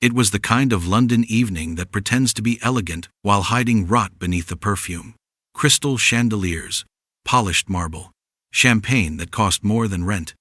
It was the kind of London evening that pretends to be elegant while hiding rot beneath the perfume. Crystal chandeliers, polished marble, champagne that cost more than rent.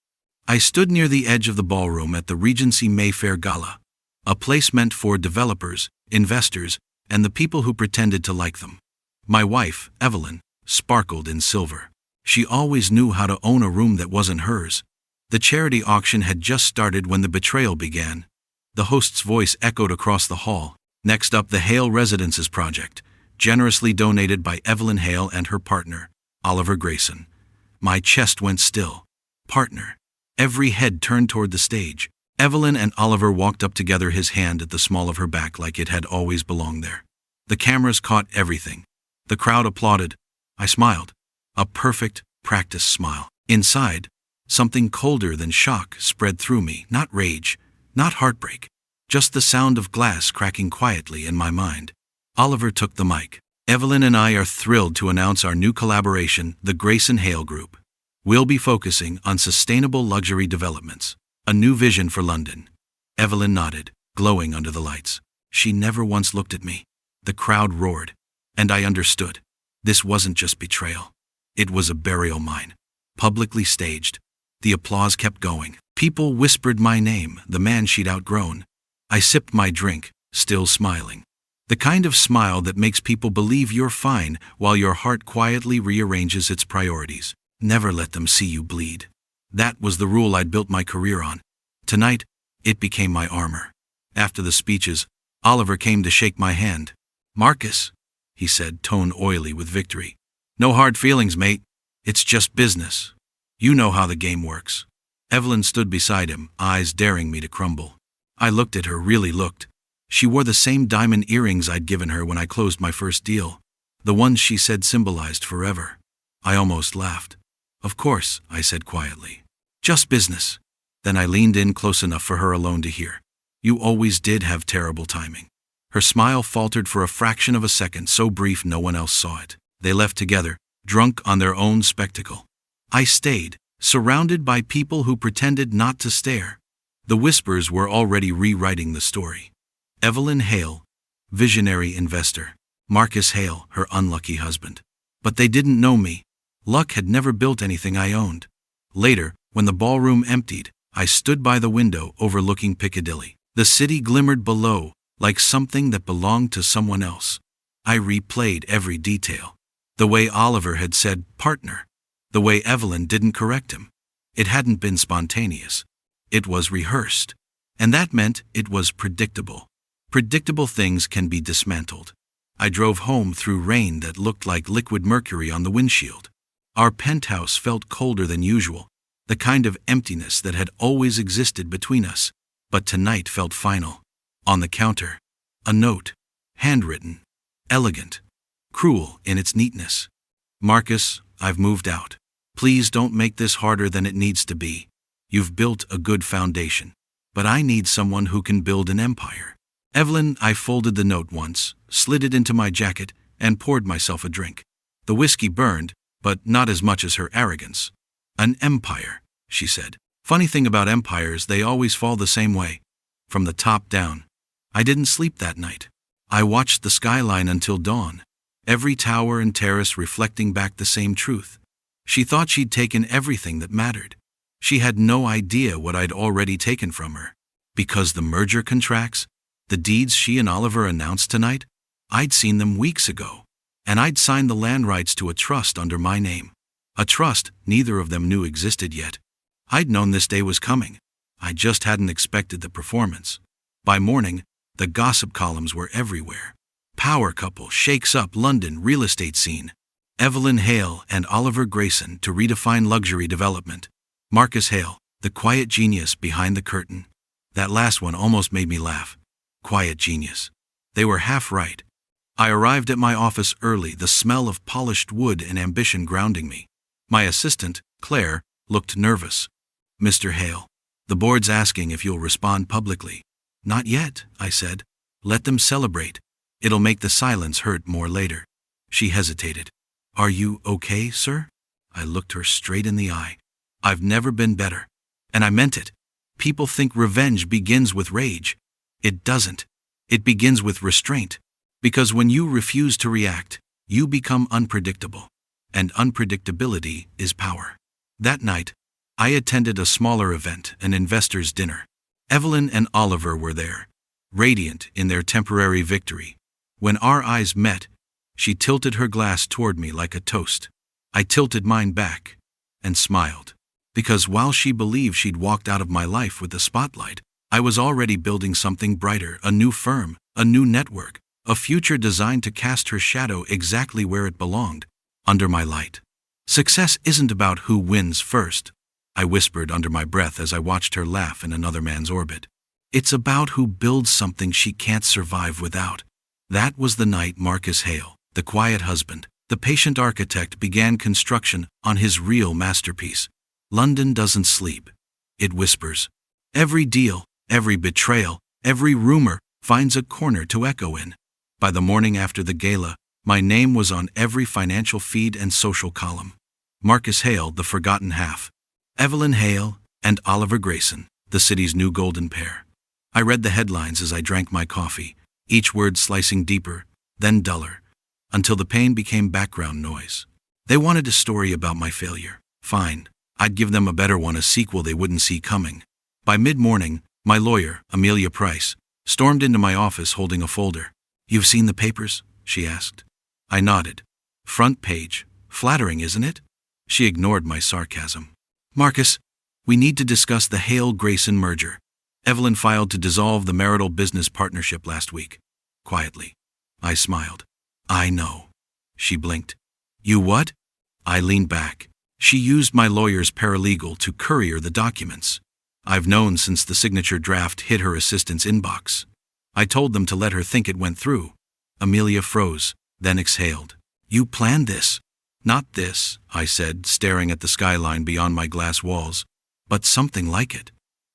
I stood near the edge of the ballroom at the Regency Mayfair Gala, a place meant for developers, investors, and the people who pretended to like them. My wife, Evelyn, sparkled in silver. She always knew how to own a room that wasn't hers. The charity auction had just started when the betrayal began. The host's voice echoed across the hall. Next up, the Hale Residences project, generously donated by Evelyn Hale and her partner, Oliver Grayson. My chest went still. Partner. Every head turned toward the stage. Evelyn and Oliver walked up together, his hand at the small of her back like it had always belonged there. The cameras caught everything. The crowd applauded. I smiled. A perfect, practiced smile. Inside, something colder than shock spread through me, not rage, not heartbreak, just the sound of glass cracking quietly in my mind. Oliver took the mic. Evelyn and I are thrilled to announce our new collaboration, the Grayson Hale Group. We'll be focusing on sustainable luxury developments, a new vision for London. Evelyn nodded, glowing under the lights. She never once looked at me. The crowd roared, and I understood. This wasn't just betrayal. It was a burial mine, publicly staged. The applause kept going. People whispered my name, the man she'd outgrown. I sipped my drink, still smiling. The kind of smile that makes people believe you're fine while your heart quietly rearranges its priorities. Never let them see you bleed. That was the rule I'd built my career on. Tonight, it became my armor. After the speeches, Oliver came to shake my hand. "Marcus," he said, tone oily with victory. "No hard feelings, mate. It's just business. You know how the game works." Evelyn stood beside him, eyes daring me to crumble. I looked at her, really looked. She wore the same diamond earrings I'd given her when I closed my first deal. The ones she said symbolized forever. I almost laughed. "Of course," I said quietly. "Just business." Then I leaned in close enough for her alone to hear. "You always did have terrible timing." Her smile faltered for a fraction of a second, so brief no one else saw it. They left together, drunk on their own spectacle. I stayed, surrounded by people who pretended not to stare. The whispers were already rewriting the story. Evelyn Hale, visionary investor. Marcus Hale, her unlucky husband. But they didn't know me. Luck had never built anything I owned. Later, when the ballroom emptied, I stood by the window overlooking Piccadilly. The city glimmered below, like something that belonged to someone else. I replayed every detail. The way Oliver had said, "partner." The way Evelyn didn't correct him. It hadn't been spontaneous. It was rehearsed. And that meant it was predictable. Predictable things can be dismantled. I drove home through rain that looked like liquid mercury on the windshield. Our penthouse felt colder than usual, the kind of emptiness that had always existed between us, but tonight felt final. On the counter, a note, handwritten, elegant, cruel in its neatness. "Marcus, I've moved out. Please don't make this harder than it needs to be. You've built a good foundation, but I need someone who can build an empire." Evelyn, I folded the note once, slid it into my jacket, and poured myself a drink. The whiskey burned, but not as much as her arrogance. "An empire," she said. "Funny thing about empires, they always fall the same way, from the top down." I didn't sleep that night. I watched the skyline until dawn, every tower and terrace reflecting back the same truth. She thought she'd taken everything that mattered. She had no idea what I'd already taken from her. Because the merger contracts, the deeds she and Oliver announced tonight, I'd seen them weeks ago. And I'd signed the land rights to a trust under my name. A trust neither of them knew existed yet. I'd known this day was coming. I just hadn't expected the performance. By morning, the gossip columns were everywhere. Power couple shakes up London real estate scene. Evelyn Hale and Oliver Grayson to redefine luxury development. Marcus Hale, the quiet genius behind the curtain. That last one almost made me laugh. Quiet genius. They were half right. I arrived at my office early, the smell of polished wood and ambition grounding me. My assistant, Claire, looked nervous. "Mr. Hale, the board's asking if you'll respond publicly." "Not yet," I said. "Let them celebrate. It'll make the silence hurt more later." She hesitated. "Are you okay, sir?" I looked her straight in the eye. "I've never been better. And I meant it. People think revenge begins with rage. It doesn't. It begins with restraint. Because when you refuse to react, you become unpredictable. And unpredictability is power. That night, I attended a smaller event, an investors' dinner. Evelyn and Oliver were there, radiant in their temporary victory. When our eyes met, she tilted her glass toward me like a toast. I tilted mine back and smiled. Because while she believed she'd walked out of my life with the spotlight, I was already building something brighter, a new firm, a new network, a future designed to cast her shadow exactly where it belonged, under my light. Success isn't about who wins first, I whispered under my breath as I watched her laugh in another man's orbit. It's about who builds something she can't survive without. That was the night Marcus Hale, the quiet husband, the patient architect, began construction on his real masterpiece. London doesn't sleep. It whispers. Every deal, every betrayal, every rumor finds a corner to echo in. By the morning after the gala, my name was on every financial feed and social column. Marcus Hale, the forgotten half. Evelyn Hale and Oliver Grayson, the city's new golden pair. I read the headlines as I drank my coffee, each word slicing deeper, then duller, until the pain became background noise. They wanted a story about my failure. Fine. I'd give them a better one, a sequel they wouldn't see coming. By mid-morning, my lawyer, Amelia Price, stormed into my office holding a folder. "You've seen the papers?" she asked. I nodded. "Front page. Flattering, isn't it?" She ignored my sarcasm. "Marcus, we need to discuss the Hale-Grayson merger. Evelyn filed to dissolve the marital business partnership last week." Quietly. I smiled. "I know." She blinked. "You what?" I leaned back. "She used my lawyer's paralegal to courier the documents. I've known since the signature draft hit her assistant's inbox. I told them to let her think it went through." Amelia froze, then exhaled. "You planned this?" "Not this," I said, staring at the skyline beyond my glass walls, "but something like it.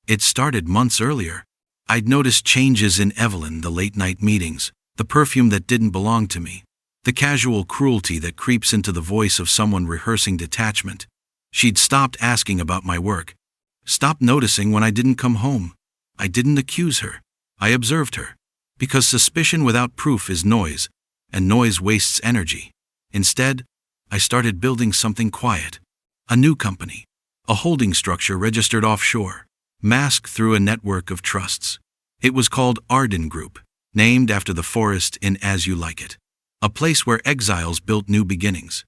It started months earlier. I'd noticed changes in Evelyn, the late-night meetings, the perfume that didn't belong to me, the casual cruelty that creeps into the voice of someone rehearsing detachment. She'd stopped asking about my work, stopped noticing when I didn't come home. I didn't accuse her. I observed her. Because suspicion without proof is noise, and noise wastes energy. Instead, I started building something quiet. A new company. A holding structure registered offshore, masked through a network of trusts. It was called Arden Group, named after the forest in As You Like It. A place where exiles built new beginnings.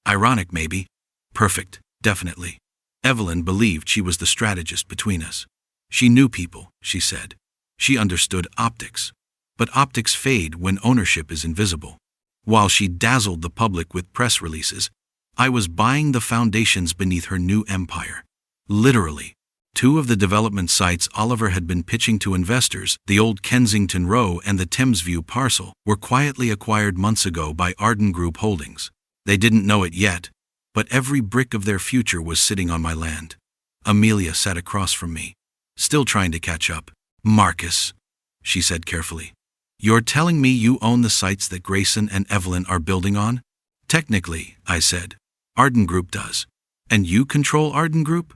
Ironic, maybe. Perfect, definitely. Evelyn believed she was the strategist between us. She knew people, she said. She understood optics. But optics fade when ownership is invisible. While she dazzled the public with press releases, I was buying the foundations beneath her new empire. Literally. 2 of the development sites Oliver had been pitching to investors, the old Kensington Row and the Thamesview parcel, were quietly acquired months ago by Arden Group Holdings. They didn't know it yet, but every brick of their future was sitting on my land. Amelia sat across from me, still trying to catch up. "Marcus," she said carefully, "you're telling me you own the sites that Grayson and Evelyn are building on?" "Technically," I said. "Arden Group does." "And you control Arden Group?"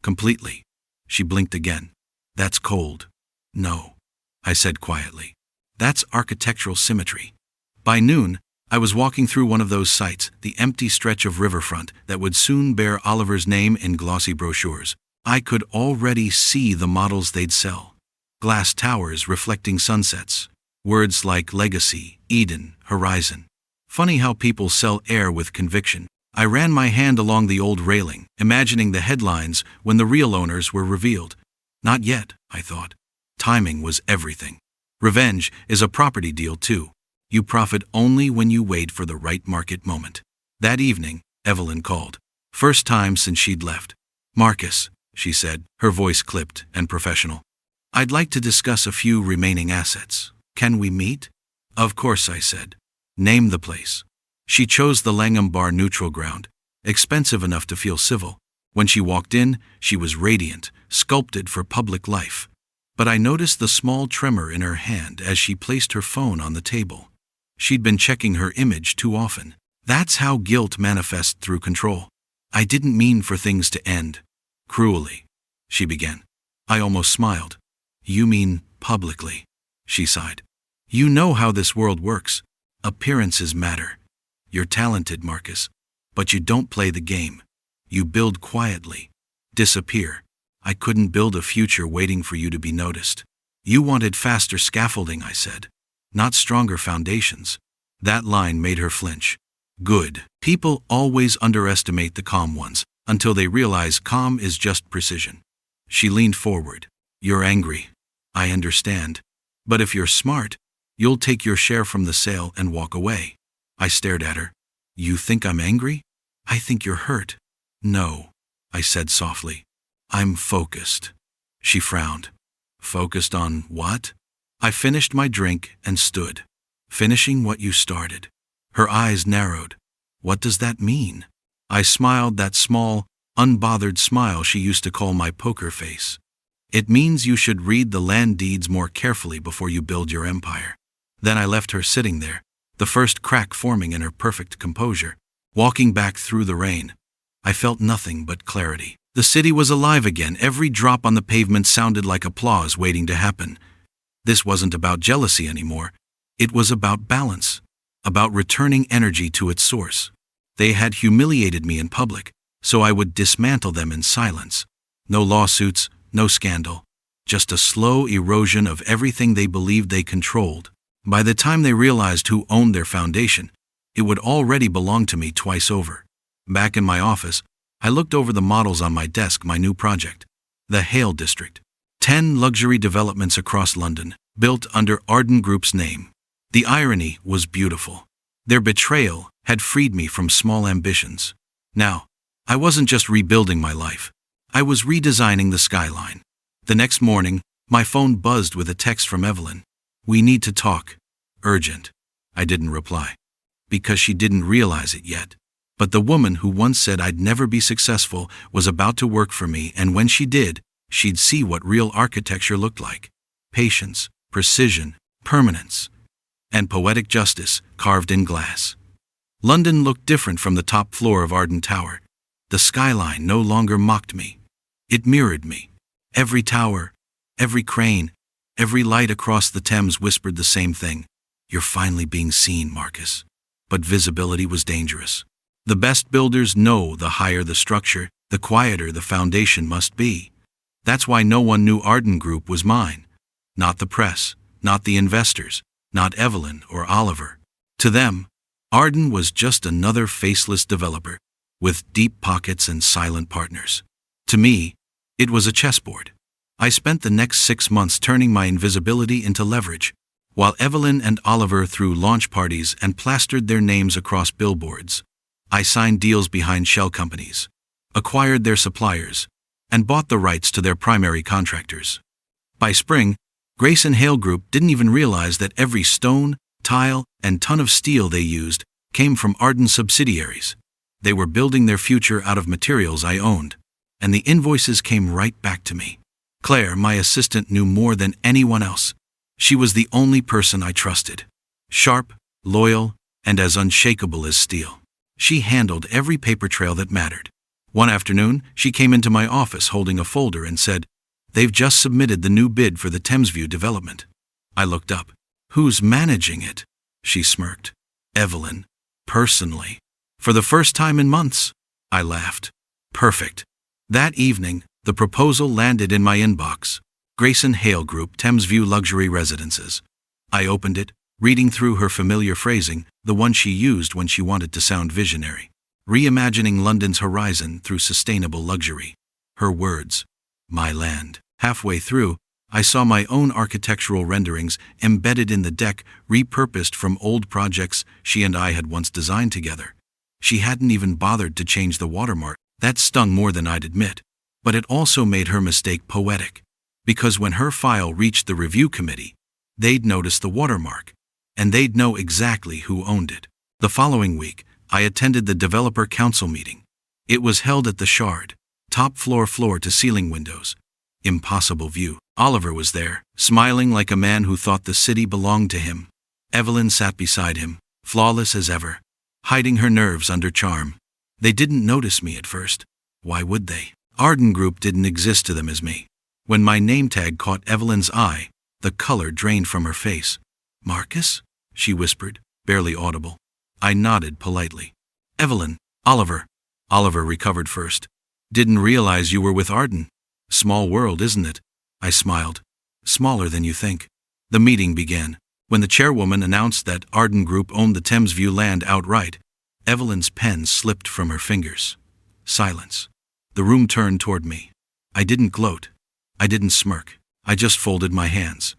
"Completely." She blinked again. "That's cold." "No," I said quietly. "That's architectural symmetry." By noon, I was walking through one of those sites, the empty stretch of riverfront that would soon bear Oliver's name in glossy brochures. I could already see the models they'd sell. Glass towers reflecting sunsets. Words like legacy, Eden, horizon. Funny how people sell air with conviction. I ran my hand along the old railing, imagining the headlines when the real owners were revealed. Not yet, I thought. Timing was everything. Revenge is a property deal too. You profit only when you wait for the right market moment. That evening, Evelyn called. First time since she'd left. "Marcus," she said, her voice clipped and professional. "I'd like to discuss a few remaining assets. Can we meet?" "Of course," I said. "Name the place." She chose the Langham Bar neutral ground, expensive enough to feel civil. When she walked in, she was radiant, sculpted for public life. But I noticed the small tremor in her hand as she placed her phone on the table. She'd been checking her image too often. That's how guilt manifests through control. "I didn't mean for things to end cruelly," she began. I almost smiled. "You mean publicly?" she sighed. You know how this world works. Appearances matter. You're talented, Marcus. But you don't play the game. You build quietly. Disappear. I couldn't build a future waiting for you to be noticed. You wanted faster scaffolding, I said. Not stronger foundations. That line made her flinch. Good. People always underestimate the calm ones, until they realize calm is just precision. She leaned forward. You're angry. I understand. But if you're smart, you'll take your share from the sale and walk away. I stared at her. You think I'm angry? I think you're hurt. No, I said softly. I'm focused. She frowned. Focused on what? I finished my drink and stood. Finishing what you started. Her eyes narrowed. What does that mean? I smiled, that small, unbothered smile she used to call my poker face. It means you should read the land deeds more carefully before you build your empire. Then I left her sitting there, the first crack forming in her perfect composure. Walking back through the rain, I felt nothing but clarity. The city was alive again. Every drop on the pavement sounded like applause waiting to happen. This wasn't about jealousy anymore. It was about balance, about returning energy to its source. They had humiliated me in public, so I would dismantle them in silence. No lawsuits, no scandal, just a slow erosion of everything they believed they controlled. By the time they realized who owned their foundation, it would already belong to me twice over. Back in my office, I looked over the models on my desk, my new project. The Hale District. 10 luxury developments across London, built under Arden Group's name. The irony was beautiful. Their betrayal had freed me from small ambitions. Now, I wasn't just rebuilding my life. I was redesigning the skyline. The next morning, my phone buzzed with a text from Evelyn. We need to talk. Urgent. I didn't reply. Because she didn't realize it yet. But the woman who once said I'd never be successful was about to work for me, and when she did, she'd see what real architecture looked like. Patience, precision, permanence, and poetic justice carved in glass. London looked different from the top floor of Arden Tower. The skyline no longer mocked me. It mirrored me. Every tower, every crane, every light across the Thames whispered the same thing. You're finally being seen, Marcus. But visibility was dangerous. The best builders know the higher the structure, the quieter the foundation must be. That's why no one knew Arden Group was mine. Not the press, not the investors, not Evelyn or Oliver. To them, Arden was just another faceless developer, with deep pockets and silent partners. To me, it was a chessboard. I spent the next 6 months turning my invisibility into leverage, while Evelyn and Oliver threw launch parties and plastered their names across billboards. I signed deals behind shell companies, acquired their suppliers, and bought the rights to their primary contractors. By spring, Grace and Hale Group didn't even realize that every stone, tile, and ton of steel they used came from Arden subsidiaries. They were building their future out of materials I owned, and the invoices came right back to me. Claire, my assistant, knew more than anyone else. She was the only person I trusted. Sharp, loyal, and as unshakable as steel. She handled every paper trail that mattered. One afternoon, she came into my office holding a folder and said, "They've just submitted the new bid for the Thamesview development." I looked up. "Who's managing it?" She smirked. "Evelyn. Personally. For the first time in months." I laughed. Perfect. That evening, the proposal landed in my inbox. Grace and Hale Group, Thamesview Luxury Residences. I opened it, reading through her familiar phrasing, the one she used when she wanted to sound visionary. Reimagining London's horizon through sustainable luxury. Her words. My land. Halfway through, I saw my own architectural renderings embedded in the deck, repurposed from old projects she and I had once designed together. She hadn't even bothered to change the watermark. That stung more than I'd admit. But it also made her mistake poetic. Because when her file reached the review committee, they'd notice the watermark, and they'd know exactly who owned it. The following week, I attended the developer council meeting. It was held at the Shard, top floor-to-ceiling windows. Impossible view. Oliver was there, smiling like a man who thought the city belonged to him. Evelyn sat beside him, flawless as ever, hiding her nerves under charm. They didn't notice me at first. Why would they? Arden Group didn't exist to them as me. When my name tag caught Evelyn's eye, The color drained from her face. "Marcus?" she whispered, barely audible. I nodded politely. "Evelyn, Oliver." Oliver recovered first. "Didn't realize you were with Arden. Small world, isn't it?" I smiled. "Smaller than you think." The meeting began. When the chairwoman announced that Arden Group owned the Thamesview land outright, Evelyn's pen slipped from her fingers. Silence. The room turned toward me. I didn't gloat. I didn't smirk. I just folded my hands.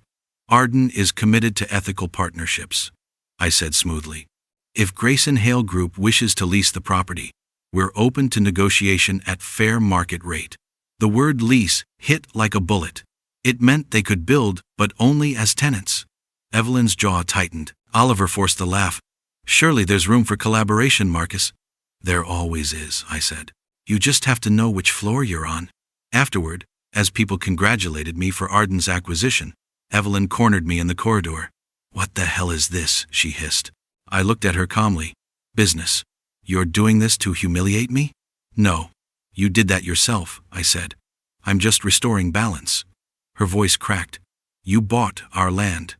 "Arden is committed to ethical partnerships," I said smoothly. "If Grayson Hale Group wishes to lease the property, we're open to negotiation at fair market rate." The word lease hit like a bullet. It meant they could build, but only as tenants. Evelyn's jaw tightened. Oliver forced a laugh. "Surely there's room for collaboration, Marcus." "There always is," I said. "You just have to know which floor you're on." Afterward, as people congratulated me for Arden's acquisition, Evelyn cornered me in the corridor. "What the hell is this?" she hissed. I looked at her calmly. "Business. You're doing this to humiliate me?" "No. You did that yourself," I said. "I'm just restoring balance." Her voice cracked. "You bought our land."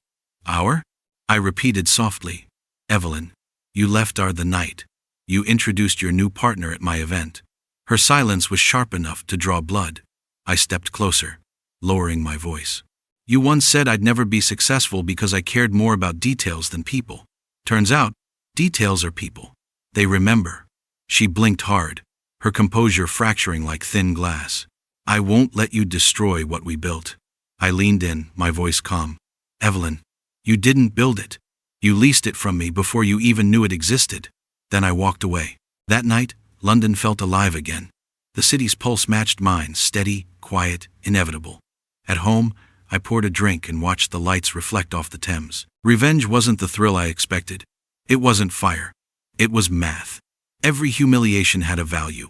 "Our?" I repeated softly. "Evelyn, you left our the night. You introduced your new partner at my event." Her silence was sharp enough to draw blood. I stepped closer, lowering my voice. "You once said I'd never be successful because I cared more about details than people. Turns out, details are people. They remember." She blinked hard, her composure fracturing like thin glass. "I won't let you destroy what we built." I leaned in, my voice calm. "Evelyn, you didn't build it. You leased it from me before you even knew it existed." Then I walked away. That night, London felt alive again. The city's pulse matched mine, steady, quiet, inevitable. At home, I poured a drink and watched the lights reflect off the Thames. Revenge wasn't the thrill I expected. It wasn't fire. It was math. Every humiliation had a value.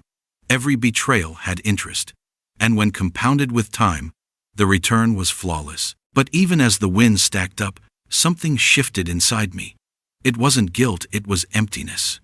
Every betrayal had interest. And when compounded with time, the return was flawless. But even as the wins stacked up, something shifted inside me. It wasn't guilt, it was emptiness.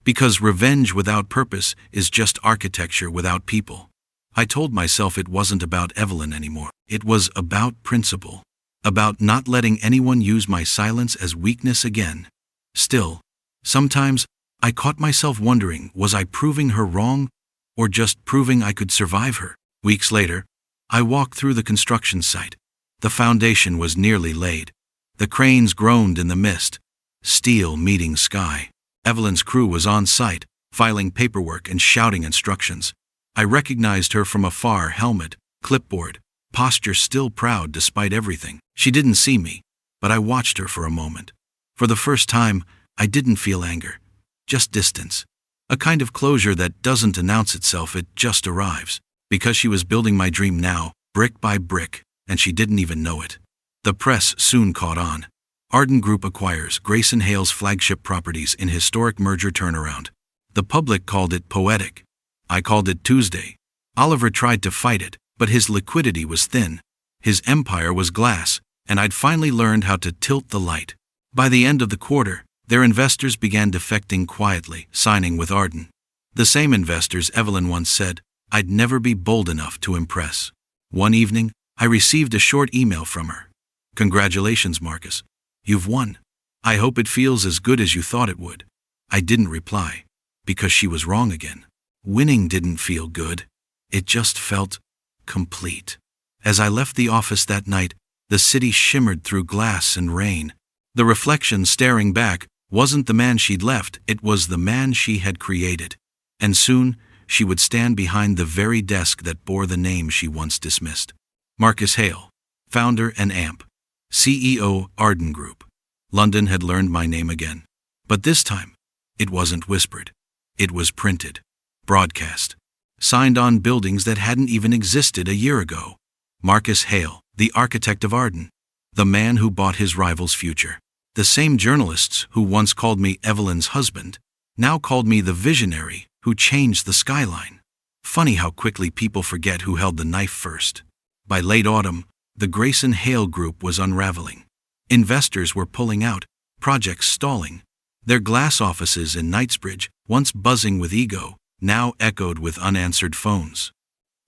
Because revenge without purpose is just architecture without people. I told myself it wasn't about Evelyn anymore. It was about principle. About not letting anyone use my silence as weakness again. Still, sometimes, I caught myself wondering, was I proving her wrong, or just proving I could survive her? Weeks later, I walked through the construction site. The foundation was nearly laid. The cranes groaned in the mist. Steel meeting sky. Evelyn's crew was on site, filing paperwork and shouting instructions. I recognized her from afar, helmet, clipboard, posture still proud despite everything. She didn't see me, but I watched her for a moment. For the first time, I didn't feel anger. Just distance. A kind of closure that doesn't announce itself, it just arrives. Because she was building my dream now, brick by brick, and she didn't even know it. The press soon caught on. Arden Group acquires Grayson Hale's flagship properties in historic merger turnaround. The public called it poetic. I called it Tuesday. Oliver tried to fight it, but his liquidity was thin. His empire was glass, and I'd finally learned how to tilt the light. By the end of the quarter, their investors began defecting quietly, signing with Arden. The same investors Evelyn once said, I'd never be bold enough to impress. One evening, I received a short email from her. "Congratulations, Marcus. You've won. I hope it feels as good as you thought it would." I didn't reply, because she was wrong again. Winning didn't feel good. It just felt complete. As I left the office that night, the city shimmered through glass and rain. The reflection staring back wasn't the man she'd left, it was the man she had created. And soon, she would stand behind the very desk that bore the name she once dismissed. Marcus Hale, founder and AMP, CEO, Arden Group. London had learned my name again. But this time, it wasn't whispered. It was printed, broadcast, signed on buildings that hadn't even existed a year ago. Marcus Hale, the architect of Arden, the man who bought his rival's future. The same journalists who once called me Evelyn's husband, now called me the visionary who changed the skyline. Funny how quickly people forget who held the knife first. By late autumn, the Grayson Hale Group was unraveling. Investors were pulling out, projects stalling. Their glass offices in Knightsbridge, once buzzing with ego, now echoed with unanswered phones.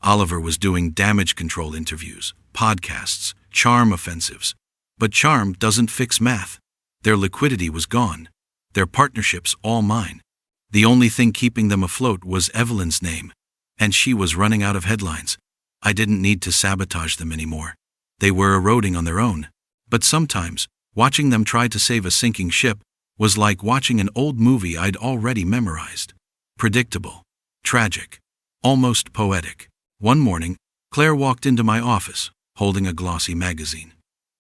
Oliver was doing damage control interviews, podcasts, charm offensives, But charm doesn't fix math. Their liquidity was gone. Their partnerships all mine. The only thing keeping them afloat was Evelyn's name. And she was running out of headlines. I didn't need to sabotage them anymore. They were eroding on their own. But sometimes, watching them try to save a sinking ship was like watching an old movie I'd already memorized. Predictable. Tragic. Almost poetic. One morning, Claire walked into my office, holding a glossy magazine.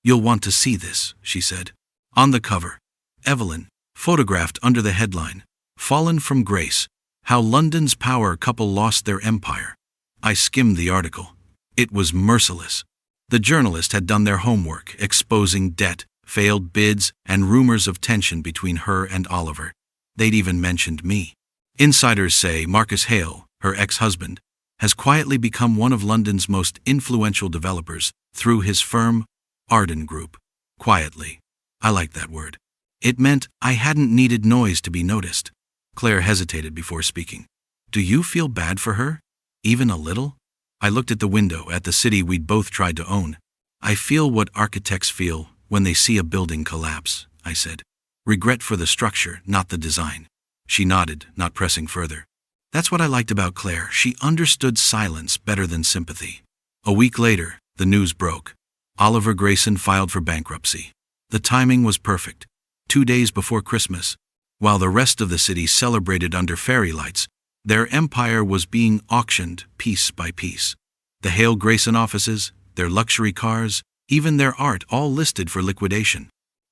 "You'll want to see this," she said. On the cover, Evelyn, photographed under the headline, "Fallen from Grace, How London's Power Couple Lost Their Empire." I skimmed the article. It was merciless. The journalist had done their homework, exposing debt, failed bids, and rumors of tension between her and Oliver. They'd even mentioned me. Insiders say Marcus Hale, her ex-husband, has quietly become one of London's most influential developers through his firm, Arden Group. Quietly. I liked that word. It meant I hadn't needed noise to be noticed. Claire hesitated before speaking. "Do you feel bad for her? Even a little?" I looked at the window at the city we'd both tried to own. "I feel what architects feel when they see a building collapse," I said. "Regret for the structure, not the design." She nodded, not pressing further. That's what I liked about Claire. She understood silence better than sympathy. A week later, the news broke. Oliver Grayson filed for bankruptcy. The timing was perfect. 2 days before Christmas, while the rest of the city celebrated under fairy lights, their empire was being auctioned piece by piece. The Hale Grayson offices, their luxury cars, even their art, all listed for liquidation.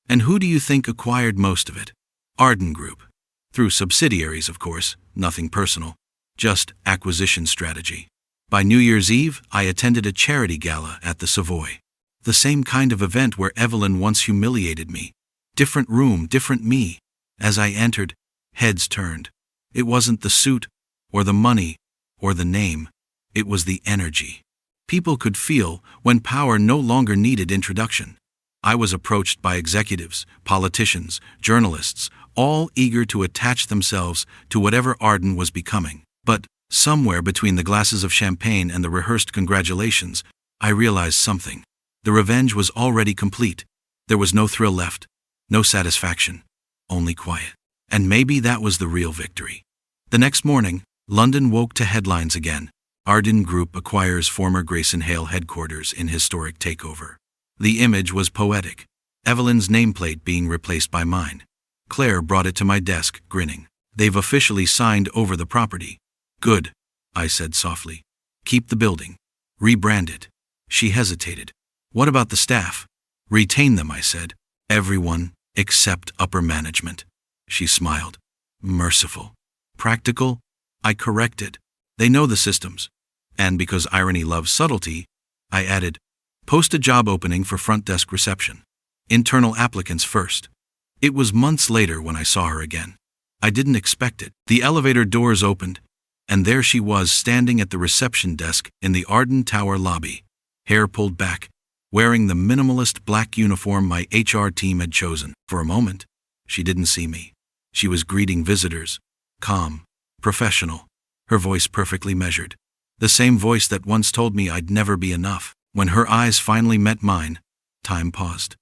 And who do you think acquired most of it? Arden Group. Through subsidiaries, of course, nothing personal. Just acquisition strategy. By New Year's Eve, I attended a charity gala at the Savoy. The same kind of event where Evelyn once humiliated me. Different room, different me. As I entered, heads turned. It wasn't the suit, or the money, or the name. It was the energy. People could feel when power no longer needed introduction. I was approached by executives, politicians, journalists, all eager to attach themselves to whatever Arden was becoming. But, somewhere between the glasses of champagne and the rehearsed congratulations, I realized something. The revenge was already complete. There was no thrill left, no satisfaction, only quiet. And maybe that was the real victory. The next morning, London woke to headlines again. Arden Group acquires former Grayson Hale headquarters in historic takeover. The image was poetic. Evelyn's nameplate being replaced by mine. Claire brought it to my desk, grinning. "They've officially signed over the property." "Good," I said softly. "Keep the building. Rebrand it." She hesitated. "What about the staff?" "Retain them," I said. "Everyone, except upper management." She smiled. "Merciful." "Practical?" I corrected. "They know the systems." And because irony loves subtlety, I added, "Post a job opening for front desk reception. Internal applicants first." It was months later when I saw her again. I didn't expect it. The elevator doors opened, and there she was standing at the reception desk in the Arden Tower lobby, hair pulled back, wearing the minimalist black uniform my HR team had chosen. For a moment, she didn't see me. She was greeting visitors, calm, professional, her voice perfectly measured. The same voice that once told me I'd never be enough. When her eyes finally met mine, time paused.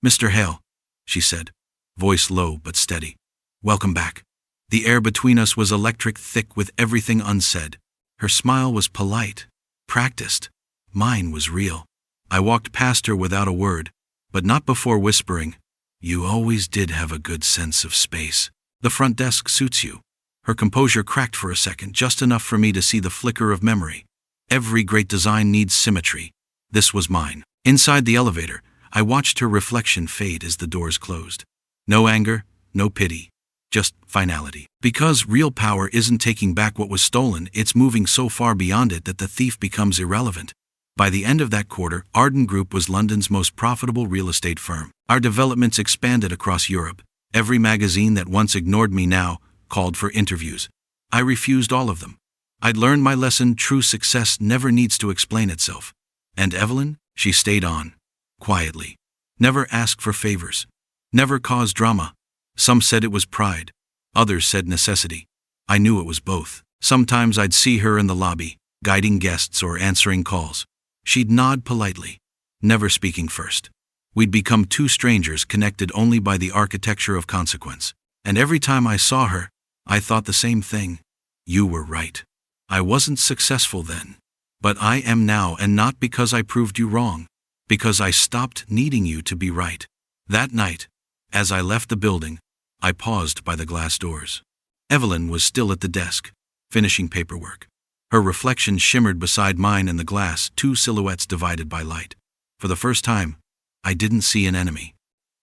"Mr. Hale," she said, voice low but steady. "Welcome back." The air between us was electric, thick with everything unsaid. Her smile was polite, practiced. Mine was real. I walked past her without a word, but not before whispering, "You always did have a good sense of space. The front desk suits you." Her composure cracked for a second, just enough for me to see the flicker of memory. Every great design needs symmetry. This was mine. Inside the elevator, I watched her reflection fade as the doors closed. No anger, no pity, just finality. Because real power isn't taking back what was stolen, it's moving so far beyond it that the thief becomes irrelevant. By the end of that quarter, Arden Group was London's most profitable real estate firm. Our developments expanded across Europe. Every magazine that once ignored me now called for interviews. I refused all of them. I'd learned my lesson: true success never needs to explain itself. And Evelyn? She stayed on, quietly. Never asked for favors. Never caused drama. Some said it was pride. Others said necessity. I knew it was both. Sometimes I'd see her in the lobby, guiding guests or answering calls. She'd nod politely, never speaking first. We'd become two strangers connected only by the architecture of consequence. And every time I saw her, I thought the same thing. You were right. I wasn't successful then. But I am now, and not because I proved you wrong. Because I stopped needing you to be right. That night, as I left the building, I paused by the glass doors. Evelyn was still at the desk, finishing paperwork. Her reflection shimmered beside mine in the glass, two silhouettes divided by light. For the first time, I didn't see an enemy.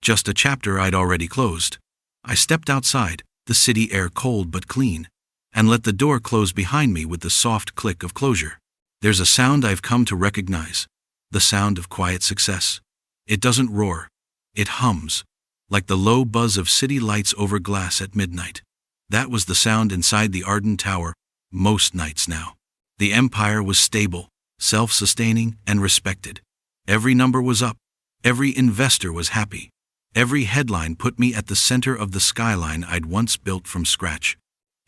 Just a chapter I'd already closed. I stepped outside, the city air cold but clean, and let the door close behind me with the soft click of closure. There's a sound I've come to recognize, the sound of quiet success. It doesn't roar, it hums, like the low buzz of city lights over glass at midnight. That was the sound inside the Arden Tower, most nights now. The empire was stable, self-sustaining, and respected. Every number was up, every investor was happy. Every headline put me at the center of the skyline I'd once built from scratch.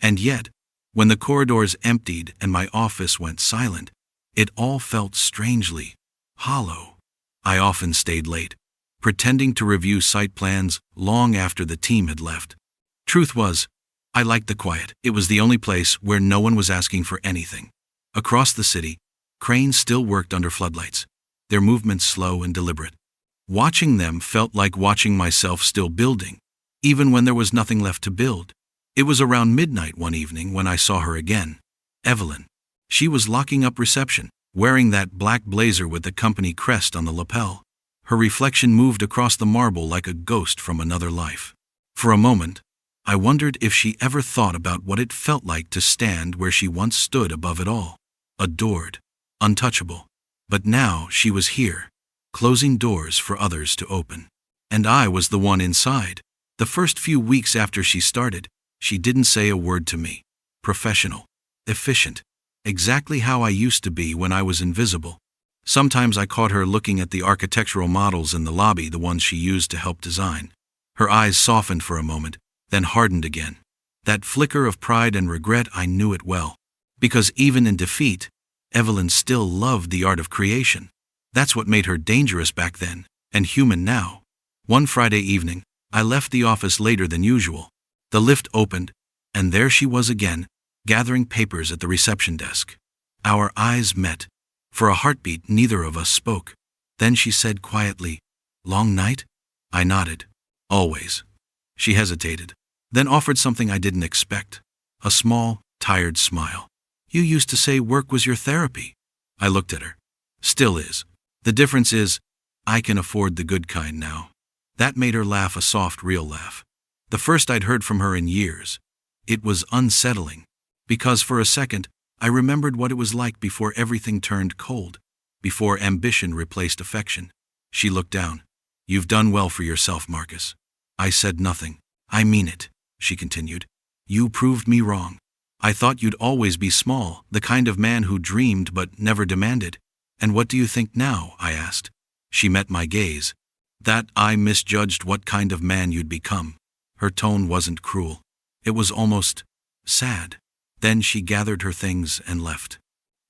And yet, when the corridors emptied and my office went silent, it all felt strangely hollow. I often stayed late, pretending to review site plans long after the team had left. Truth was, I liked the quiet. It was the only place where no one was asking for anything. Across the city, cranes still worked under floodlights, their movements slow and deliberate. Watching them felt like watching myself still building, even when there was nothing left to build. It was around midnight one evening when I saw her again. Evelyn. She was locking up reception, wearing that black blazer with the company crest on the lapel. Her reflection moved across the marble like a ghost from another life. For a moment, I wondered if she ever thought about what it felt like to stand where she once stood above it all, adored, untouchable. But now she was here, closing doors for others to open. And I was the one inside. The first few weeks after she started, she didn't say a word to me. Professional, efficient, exactly how I used to be when I was invisible. Sometimes I caught her looking at the architectural models in the lobby, the ones she used to help design. Her eyes softened for a moment, then hardened again. That flicker of pride and regret, I knew it well. Because even in defeat, Evelyn still loved the art of creation. That's what made her dangerous back then, and human now. One Friday evening, I left the office later than usual. The lift opened, and there she was again, gathering papers at the reception desk. Our eyes met. For a heartbeat, neither of us spoke. Then she said quietly, "Long night?" I nodded. "Always." She hesitated, then offered something I didn't expect. A small, tired smile. "You used to say work was your therapy." I looked at her. "Still is. The difference is, I can afford the good kind now." That made her laugh, a soft, real laugh. The first I'd heard from her in years. It was unsettling, because for a second, I remembered what it was like before everything turned cold, before ambition replaced affection. She looked down. "You've done well for yourself, Marcus." I said nothing. "I mean it," she continued. "You proved me wrong. I thought you'd always be small, the kind of man who dreamed but never demanded. And what do you think now?" I asked. She met my gaze. "That I misjudged what kind of man you'd become." Her tone wasn't cruel. It was almost sad. Then she gathered her things and left.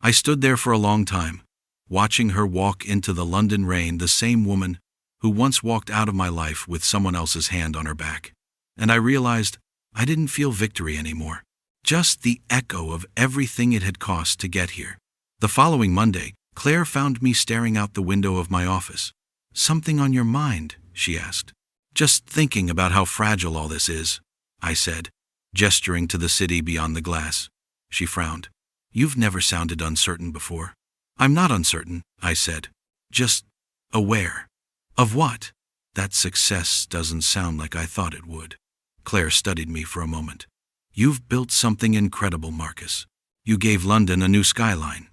I stood there for a long time, watching her walk into the London rain, the same woman who once walked out of my life with someone else's hand on her back. And I realized I didn't feel victory anymore, just the echo of everything it had cost to get here. The following Monday, Claire found me staring out the window of my office. "Something on your mind?" she asked. "Just thinking about how fragile all this is," I said, gesturing to the city beyond the glass. She frowned. "You've never sounded uncertain before." "I'm not uncertain," I said. "Just aware." "Of what?" "That success doesn't sound like I thought it would." Claire studied me for a moment. "You've built something incredible, Marcus. You gave London a new skyline."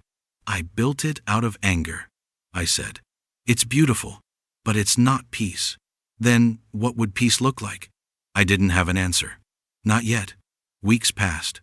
"I built it out of anger," I said. "It's beautiful, but it's not peace." "Then what would peace look like?" I didn't have an answer. Not yet. Weeks passed.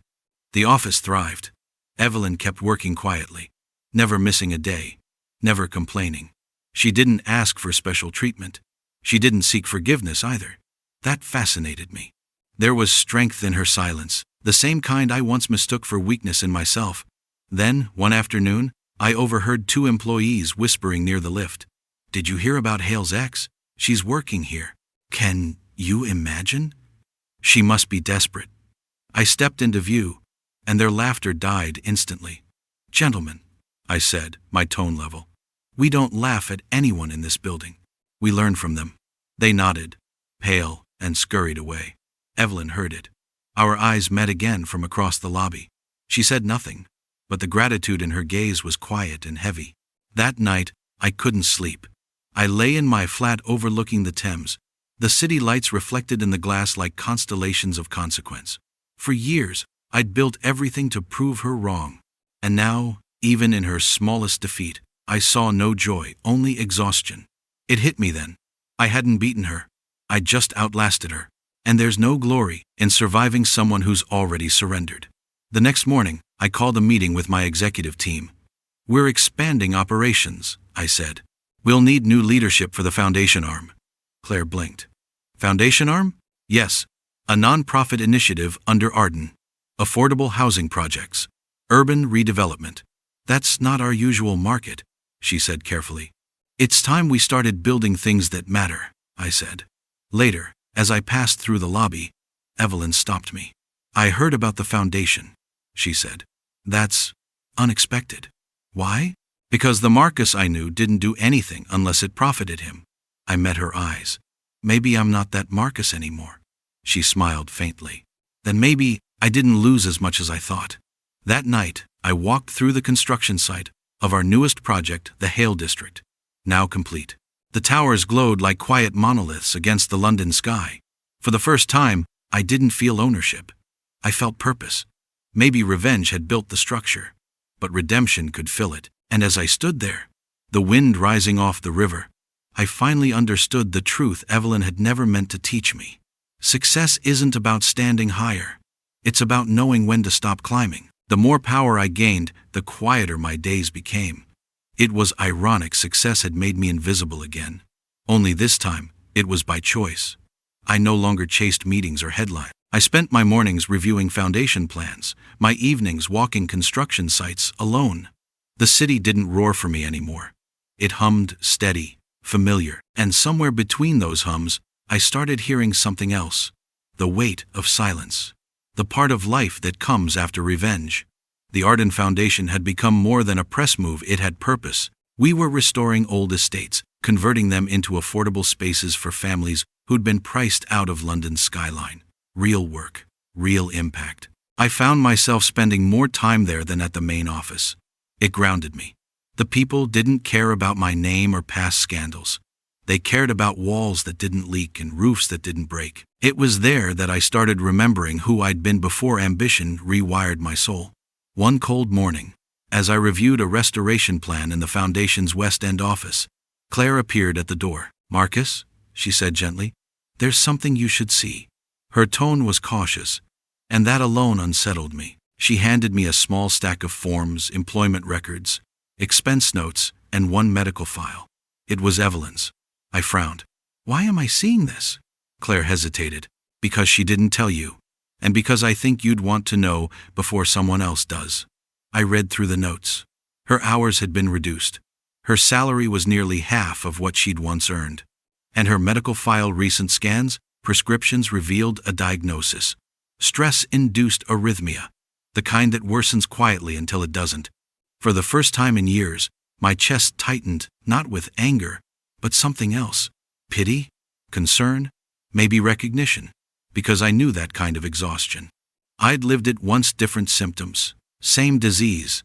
The office thrived. Evelyn kept working quietly, never missing a day, never complaining. She didn't ask for special treatment. She didn't seek forgiveness either. That fascinated me. There was strength in her silence, the same kind I once mistook for weakness in myself. Then, one afternoon, I overheard two employees whispering near the lift. "Did you hear about Hale's ex? She's working here. Can you imagine? She must be desperate. I stepped into view, and their laughter died instantly. Gentlemen, I said, my tone level. We don't laugh at anyone in this building. We learn from them. They nodded, pale, and scurried away. Evelyn heard it. Our eyes met again from across the lobby. She said nothing, but the gratitude in her gaze was quiet and heavy. That night, I couldn't sleep. I lay in my flat overlooking the Thames, the city lights reflected in the glass like constellations of consequence. For years, I'd built everything to prove her wrong. And now, even in her smallest defeat, I saw no joy, only exhaustion. It hit me then. I hadn't beaten her. I'd just outlasted her. And there's no glory in surviving someone who's already surrendered. The next morning, I called a meeting with my executive team. We're expanding operations, I said. We'll need new leadership for the foundation arm. Claire blinked. Foundation arm? Yes. A non-profit initiative under Arden. Affordable housing projects. Urban redevelopment. That's not our usual market, she said carefully. It's time we started building things that matter, I said. Later, as I passed through the lobby, Evelyn stopped me. I heard about the foundation, she said. That's unexpected. Why? Because the Marcus I knew didn't do anything unless it profited him. I met her eyes. Maybe I'm not that Marcus anymore. She smiled faintly. Then maybe I didn't lose as much as I thought. That night, I walked through the construction site of our newest project, the Hale District, now complete. The towers glowed like quiet monoliths against the London sky. For the first time, I didn't feel ownership. I felt purpose. Maybe revenge had built the structure, but redemption could fill it. And as I stood there, the wind rising off the river, I finally understood the truth Evelyn had never meant to teach me. Success isn't about standing higher. It's about knowing when to stop climbing. The more power I gained, the quieter my days became. It was ironic success had made me invisible again. Only this time, it was by choice. I no longer chased meetings or headlines. I spent my mornings reviewing foundation plans, my evenings walking construction sites alone. The city didn't roar for me anymore. It hummed steady, familiar, and somewhere between those hums, I started hearing something else. The weight of silence. The part of life that comes after revenge. The Arden Foundation had become more than a press move, it had purpose. We were restoring old estates, converting them into affordable spaces for families who'd been priced out of London's skyline. Real work, real impact. I found myself spending more time there than at the main office. It grounded me. The people didn't care about my name or past scandals. They cared about walls that didn't leak and roofs that didn't break. It was there that I started remembering who I'd been before ambition rewired my soul. One cold morning, as I reviewed a restoration plan in the foundation's West End office, Claire appeared at the door. "Marcus," she said gently, "there's something you should see." Her tone was cautious, and that alone unsettled me. She handed me a small stack of forms, employment records, expense notes, and one medical file. It was Evelyn's. I frowned. "Why am I seeing this?" Claire hesitated. "Because she didn't tell you, and because I think you'd want to know before someone else does." I read through the notes. Her hours had been reduced. Her salary was nearly half of what she'd once earned. And her medical file recent scans, prescriptions revealed a diagnosis. Stress-induced arrhythmia, the kind that worsens quietly until it doesn't. For the first time in years, my chest tightened, not with anger, but something else. Pity? Concern? Maybe recognition. Because I knew that kind of exhaustion. I'd lived it once, different symptoms. Same disease.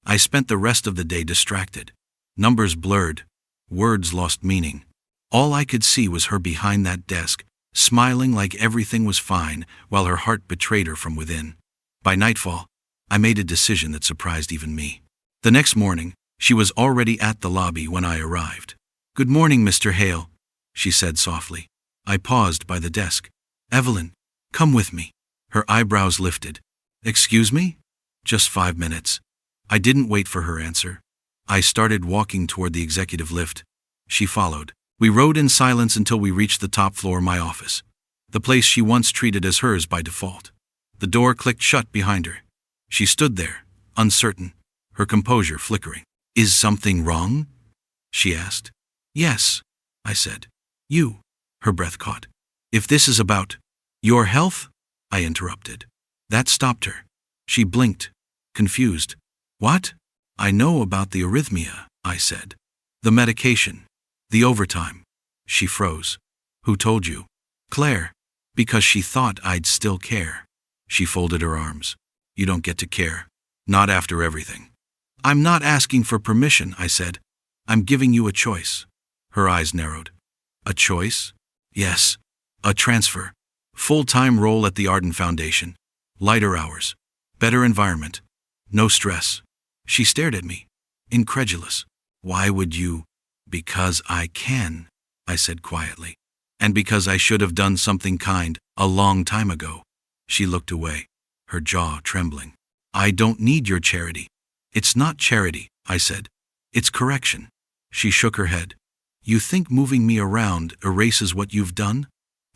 I spent the rest of the day distracted. Numbers blurred. Words lost meaning. All I could see was her behind that desk, smiling like everything was fine, while her heart betrayed her from within. By nightfall, I made a decision that surprised even me. The next morning, she was already at the lobby when I arrived. "Good morning, Mr. Hale," she said softly. I paused by the desk. "Evelyn, come with me." Her eyebrows lifted. "Excuse me?" "Just 5 minutes." I didn't wait for her answer. I started walking toward the executive lift. She followed. We rode in silence until we reached the top floor of my office, the place she once treated as hers by default. The door clicked shut behind her. She stood there, uncertain, her composure flickering. "Is something wrong?" she asked. "Yes," I said. You. Her breath caught. If this is about your health, I interrupted. That stopped her. She blinked, confused. What? I know about the arrhythmia, I said. The medication. The overtime. She froze. Who told you? Claire. Because she thought I'd still care. She folded her arms. You don't get to care. Not after everything. I'm not asking for permission, I said. I'm giving you a choice. Her eyes narrowed. A choice? Yes. A transfer. Full-time role at the Arden Foundation. Lighter hours. Better environment. No stress. She stared at me, incredulous. Why would you? Because I can, I said quietly. And because I should have done something kind a long time ago. She looked away, her jaw trembling. I don't need your charity. It's not charity, I said. It's correction. She shook her head. You think moving me around erases what you've done?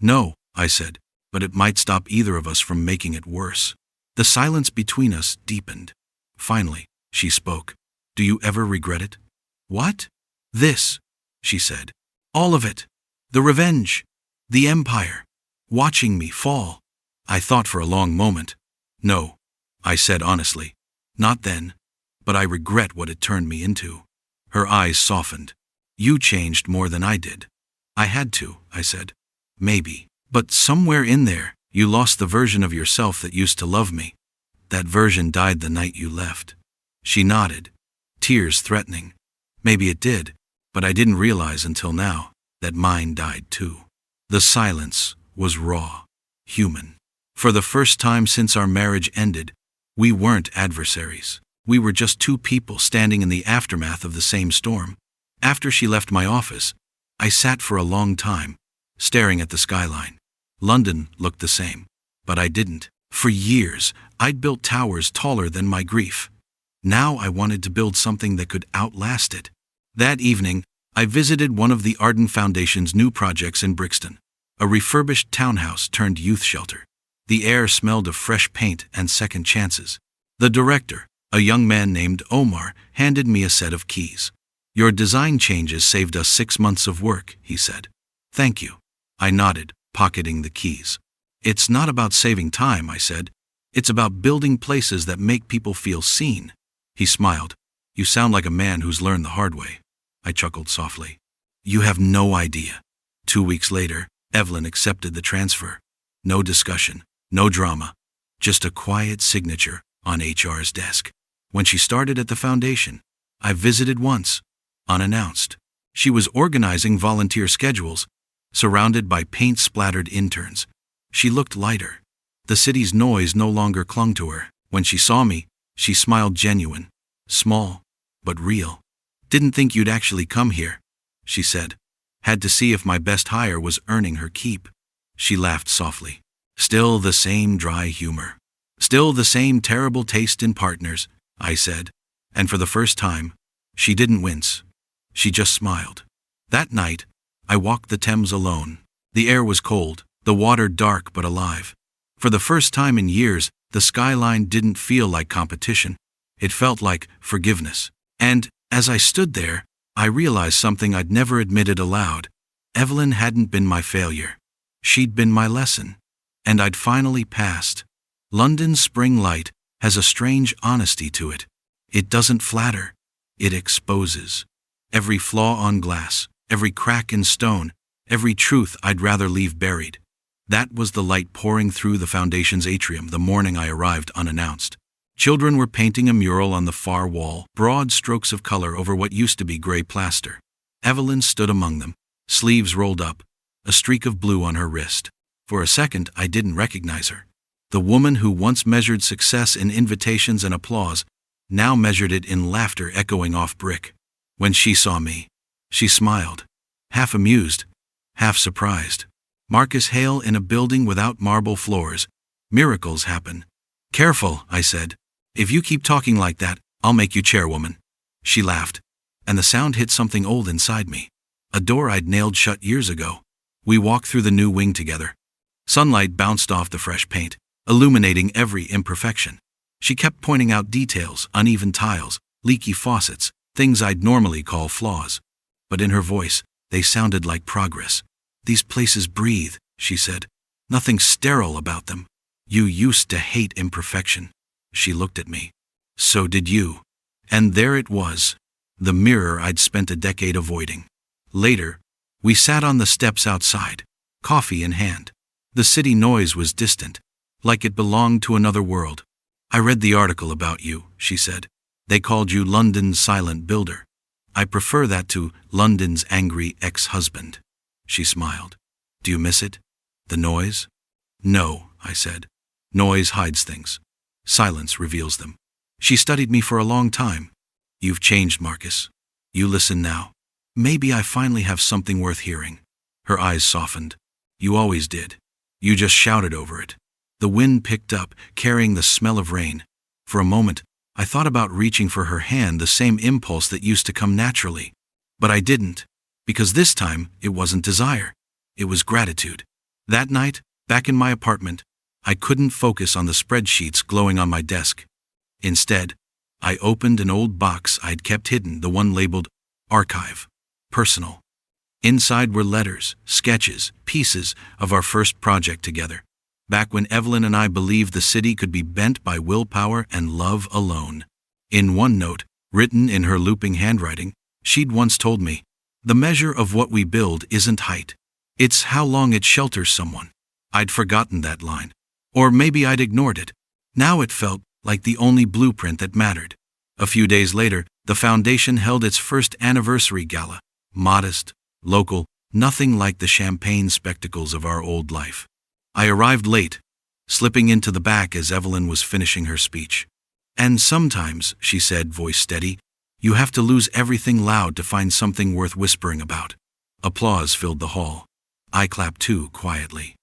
No, I said, but it might stop either of us from making it worse. The silence between us deepened. Finally, she spoke. Do you ever regret it? What? This, she said. All of it. The revenge. The empire. Watching me fall. I thought for a long moment. No, I said honestly. Not then. But I regret what it turned me into. Her eyes softened. You changed more than I did. I had to, I said. Maybe. But somewhere in there, you lost the version of yourself that used to love me. That version died the night you left. She nodded, tears threatening. Maybe it did, but I didn't realize until now that mine died too. The silence was raw, human. For the first time since our marriage ended, we weren't adversaries. We were just two people standing in the aftermath of the same storm. After she left my office, I sat for a long time, staring at the skyline. London looked the same, but I didn't. For years, I'd built towers taller than my grief. Now I wanted to build something that could outlast it. That evening, I visited one of the Arden Foundation's new projects in Brixton, a refurbished townhouse turned youth shelter. The air smelled of fresh paint and second chances. The director, a young man named Omar, handed me a set of keys. Your design changes saved us 6 months of work, he said. Thank you. I nodded, pocketing the keys. It's not about saving time, I said. It's about building places that make people feel seen. He smiled. You sound like a man who's learned the hard way. I chuckled softly. You have no idea. 2 weeks later, Evelyn accepted the transfer. No discussion, no drama, just a quiet signature on HR's desk. When she started at the foundation, I visited once, unannounced. She was organizing volunteer schedules, surrounded by paint-splattered interns. She looked lighter. The city's noise no longer clung to her. When she saw me, she smiled genuine, small, but real. Didn't think you'd actually come here, she said. Had to see if my best hire was earning her keep. She laughed softly. Still the same dry humor. Still the same terrible taste in partners, I said. And for the first time, she didn't wince. She just smiled. That night, I walked the Thames alone. The air was cold, the water dark but alive. For the first time in years, the skyline didn't feel like competition. It felt like forgiveness. And, as I stood there, I realized something I'd never admitted aloud. Evelyn hadn't been my failure. She'd been my lesson. And I'd finally passed. London's spring light has a strange honesty to it. It doesn't flatter. It exposes. Every flaw on glass, every crack in stone, every truth I'd rather leave buried. That was the light pouring through the foundation's atrium the morning I arrived unannounced. Children were painting a mural on the far wall, broad strokes of color over what used to be gray plaster. Evelyn stood among them, sleeves rolled up, a streak of blue on her wrist. For a second, I didn't recognize her. The woman who once measured success in invitations and applause now measured it in laughter echoing off brick. When she saw me, she smiled, half amused, half surprised. Marcus Hale in a building without marble floors. Miracles happen. Careful, I said. If you keep talking like that, I'll make you chairwoman. She laughed, and the sound hit something old inside me. A door I'd nailed shut years ago. We walked through the new wing together. Sunlight bounced off the fresh paint, illuminating every imperfection. She kept pointing out details, uneven tiles, leaky faucets, things I'd normally call flaws. But in her voice, they sounded like progress. These places breathe, she said. Nothing sterile about them. You used to hate imperfection. She looked at me. So did you. And there it was. The mirror I'd spent a decade avoiding. Later, we sat on the steps outside, coffee in hand. The city noise was distant, like it belonged to another world. I read the article about you, she said. They called you London's silent builder. I prefer that to London's angry ex-husband. She smiled. Do you miss it? The noise? No, I said. Noise hides things. Silence reveals them. She studied me for a long time. You've changed, Marcus. You listen now. Maybe I finally have something worth hearing. Her eyes softened. You always did. You just shouted over it. The wind picked up, carrying the smell of rain. For a moment, I thought about reaching for her hand, the same impulse that used to come naturally. But I didn't, because this time it wasn't desire. It was gratitude. That night, back in my apartment, I couldn't focus on the spreadsheets glowing on my desk. Instead, I opened an old box I'd kept hidden, the one labeled Archive, Personal. Inside were letters, sketches, pieces of our first project together. Back when Evelyn and I believed the city could be bent by willpower and love alone. In one note, written in her looping handwriting, she'd once told me, the measure of what we build isn't height. It's how long it shelters someone. I'd forgotten that line. Or maybe I'd ignored it. Now it felt like the only blueprint that mattered. A few days later, the foundation held its first anniversary gala. Modest, local, nothing like the champagne spectacles of our old life. I arrived late, slipping into the back as Evelyn was finishing her speech. And sometimes, she said, voice steady, you have to lose everything loud to find something worth whispering about. Applause filled the hall. I clapped too, quietly.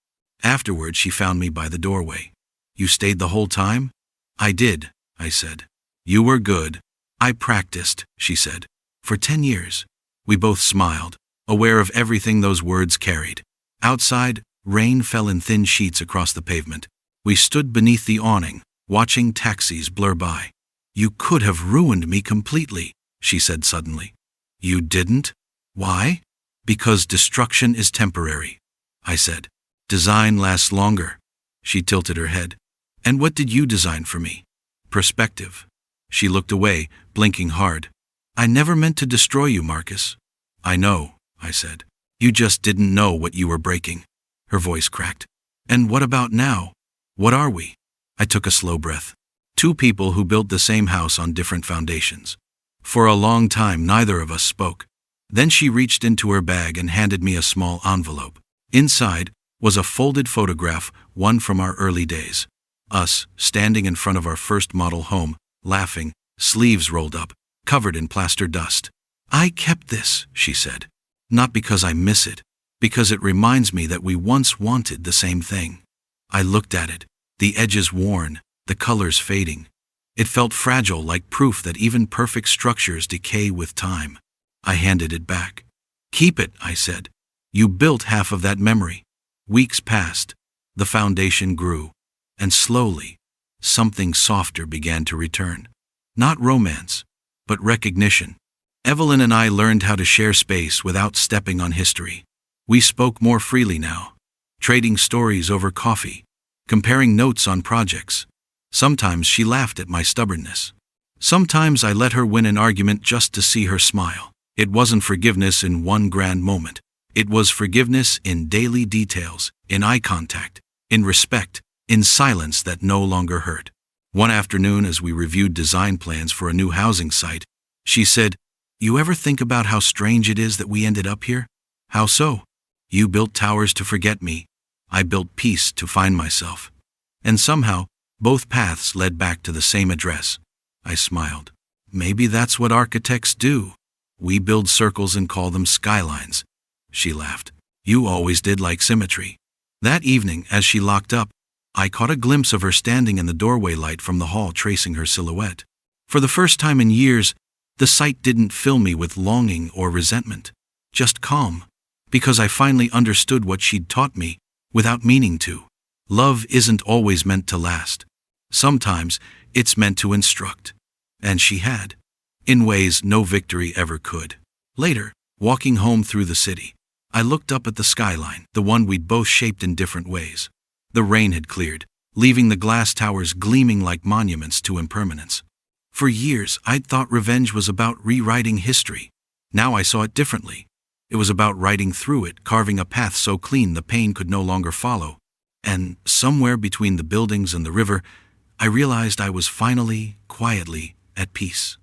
Afterward, she found me by the doorway. You stayed the whole time? I did, I said. You were good. I practiced, she said. For 10 years. We both smiled, aware of everything those words carried. Outside, rain fell in thin sheets across the pavement. We stood beneath the awning, watching taxis blur by. You could have ruined me completely, she said suddenly. You didn't? Why? Because destruction is temporary, I said. Design lasts longer. She tilted her head. And what did you design for me? Perspective. She looked away, blinking hard. I never meant to destroy you, Marcus. I know, I said. You just didn't know what you were breaking. Her voice cracked. And what about now? What are we? I took a slow breath. Two people who built the same house on different foundations. For a long time, neither of us spoke. Then she reached into her bag and handed me a small envelope. Inside was a folded photograph, one from our early days. Us, standing in front of our first model home, laughing, sleeves rolled up, covered in plaster dust. I kept this, she said. Not because I miss it, because it reminds me that we once wanted the same thing. I looked at it, the edges worn, the colors fading. It felt fragile, like proof that even perfect structures decay with time. I handed it back. Keep it, I said. You built half of that memory. Weeks passed. The foundation grew. And slowly, something softer began to return. Not romance, but recognition. Evelyn and I learned how to share space without stepping on history. We spoke more freely now, trading stories over coffee, comparing notes on projects. Sometimes she laughed at my stubbornness. Sometimes I let her win an argument just to see her smile. It wasn't forgiveness in one grand moment. It was forgiveness in daily details, in eye contact, in respect, in silence that no longer hurt. One afternoon, as we reviewed design plans for a new housing site, she said, You ever think about how strange it is that we ended up here? How so? You built towers to forget me. I built peace to find myself. And somehow, both paths led back to the same address. I smiled. Maybe that's what architects do. We build circles and call them skylines. She laughed. You always did like symmetry. That evening, as she locked up, I caught a glimpse of her standing in the doorway light from the hall, tracing her silhouette. For the first time in years, the sight didn't fill me with longing or resentment, just calm, because I finally understood what she'd taught me without meaning to. Love isn't always meant to last. Sometimes it's meant to instruct. And she had, in ways no victory ever could. Later, walking home through the city, I looked up at the skyline, the one we'd both shaped in different ways. The rain had cleared, leaving the glass towers gleaming like monuments to impermanence. For years, I'd thought revenge was about rewriting history. Now I saw it differently. It was about riding through it, carving a path so clean the pain could no longer follow. And somewhere between the buildings and the river, I realized I was finally, quietly, at peace.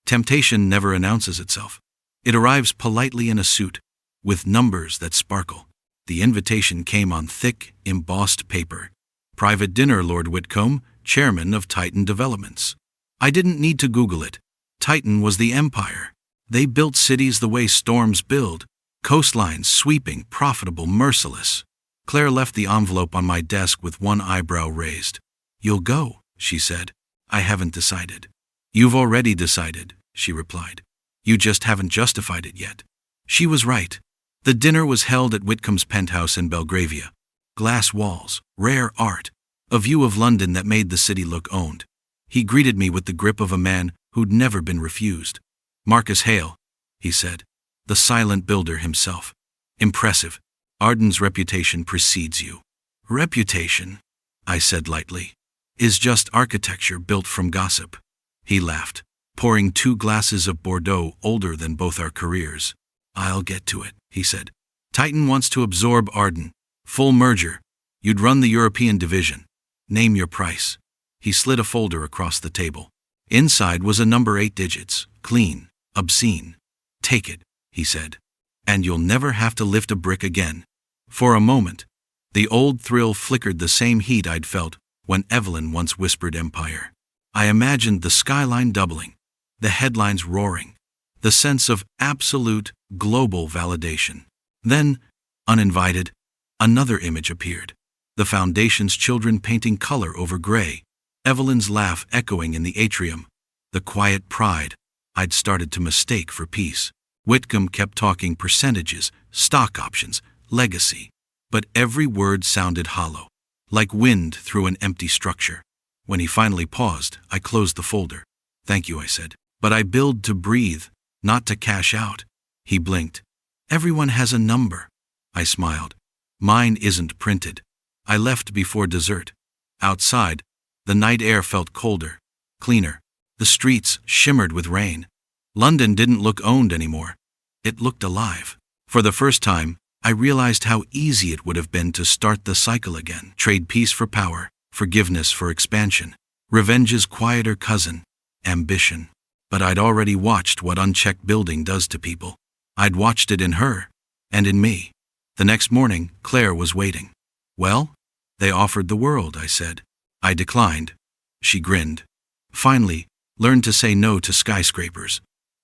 Temptation never announces itself. It arrives politely in a suit, with numbers that sparkle. The invitation came on thick, embossed paper. Private dinner, Lord Whitcomb, chairman of Titan Developments. I didn't need to Google it. Titan was the empire. They built cities the way storms build, coastlines sweeping, profitable, merciless. Claire left the envelope on my desk with one eyebrow raised. "You'll go," she said. "I haven't decided." "You've already decided," she replied. "You just haven't justified it yet." She was right. The dinner was held at Whitcomb's penthouse in Belgravia. Glass walls, rare art, a view of London that made the city look owned. He greeted me with the grip of a man who'd never been refused. "Marcus Hale," he said, "the silent builder himself. Impressive. Arden's reputation precedes you." "Reputation," I said lightly, "is just architecture built from gossip." He laughed, pouring 2 glasses of Bordeaux older than both our careers. "I'll get to it," he said. "Titan wants to absorb Arden. Full merger. You'd run the European division. Name your price." He slid a folder across the table. Inside was a number 8 digits, clean, obscene. "Take it," he said, "and you'll never have to lift a brick again." For a moment, the old thrill flickered, the same heat I'd felt when Evelyn once whispered empire. I imagined the skyline doubling, the headlines roaring, the sense of absolute, global validation. Then, uninvited, another image appeared. The Foundation's children painting color over gray, Evelyn's laugh echoing in the atrium, the quiet pride I'd started to mistake for peace. Whitcomb kept talking percentages, stock options, legacy, but every word sounded hollow, like wind through an empty structure. When he finally paused, I closed the folder. "Thank you," I said, "but I build to breathe, not to cash out." He blinked. "Everyone has a number." I smiled. "Mine isn't printed." I left before dessert. Outside, the night air felt colder, cleaner. The streets shimmered with rain. London didn't look owned anymore. It looked alive. For the first time, I realized how easy it would have been to start the cycle again. Trade peace for power, forgiveness for expansion, revenge's quieter cousin, ambition. But I'd already watched what unchecked building does to people. I'd watched it in her, and in me. The next morning, Claire was waiting. "Well?" "They offered the world," I said. I declined. She grinned. "Finally, learn to say no to skyscrapers.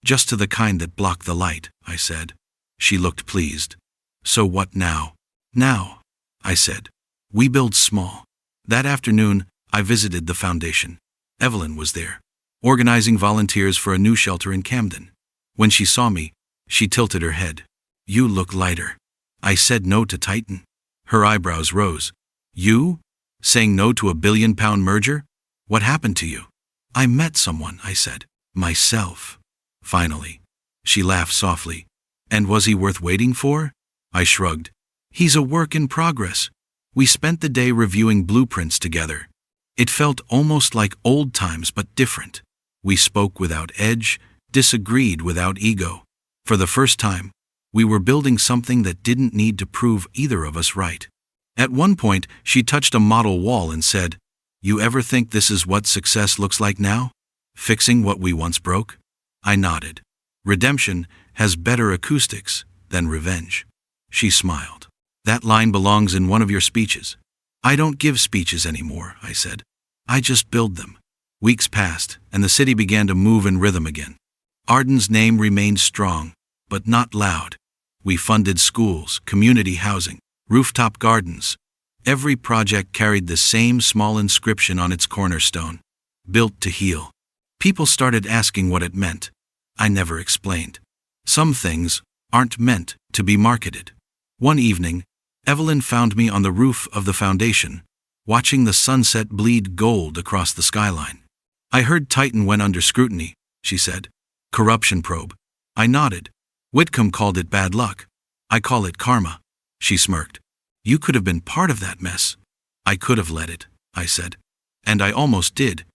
Just to the kind that block the light," I said. She looked pleased. "So what now?" "Now," I said, "we build small." That afternoon, I visited the Foundation. Evelyn was there, organizing volunteers for a new shelter in Camden. When she saw me, she tilted her head. "You look lighter." I said no to Titan. Her eyebrows rose. "You? Saying no to a billion-pound merger? What happened to you?" "I met someone," I said. "Myself." Finally. She laughed softly. "And was he worth waiting for?" I shrugged. "He's a work in progress." We spent the day reviewing blueprints together. It felt almost like old times, but different. We spoke without edge, disagreed without ego. For the first time, we were building something that didn't need to prove either of us right. At one point, she touched a model wall and said, "You ever think this is what success looks like now? Fixing what we once broke?" I nodded. "Redemption has better acoustics than revenge." She smiled. "That line belongs in one of your speeches." "I don't give speeches anymore," I said. "I just build them." Weeks passed, and the city began to move in rhythm again. Arden's name remained strong, but not loud. We funded schools, community housing, rooftop gardens. Every project carried the same small inscription on its cornerstone: "Built to heal." People started asking what it meant. I never explained. Some things aren't meant to be marketed. One evening, Evelyn found me on the roof of the Foundation, watching the sunset bleed gold across the skyline. "I heard Titan went under scrutiny," she said. "Corruption probe." I nodded. "Whitcomb called it bad luck." I call it karma. She smirked. You could have been part of that mess. I could have let it, I said. And I almost did.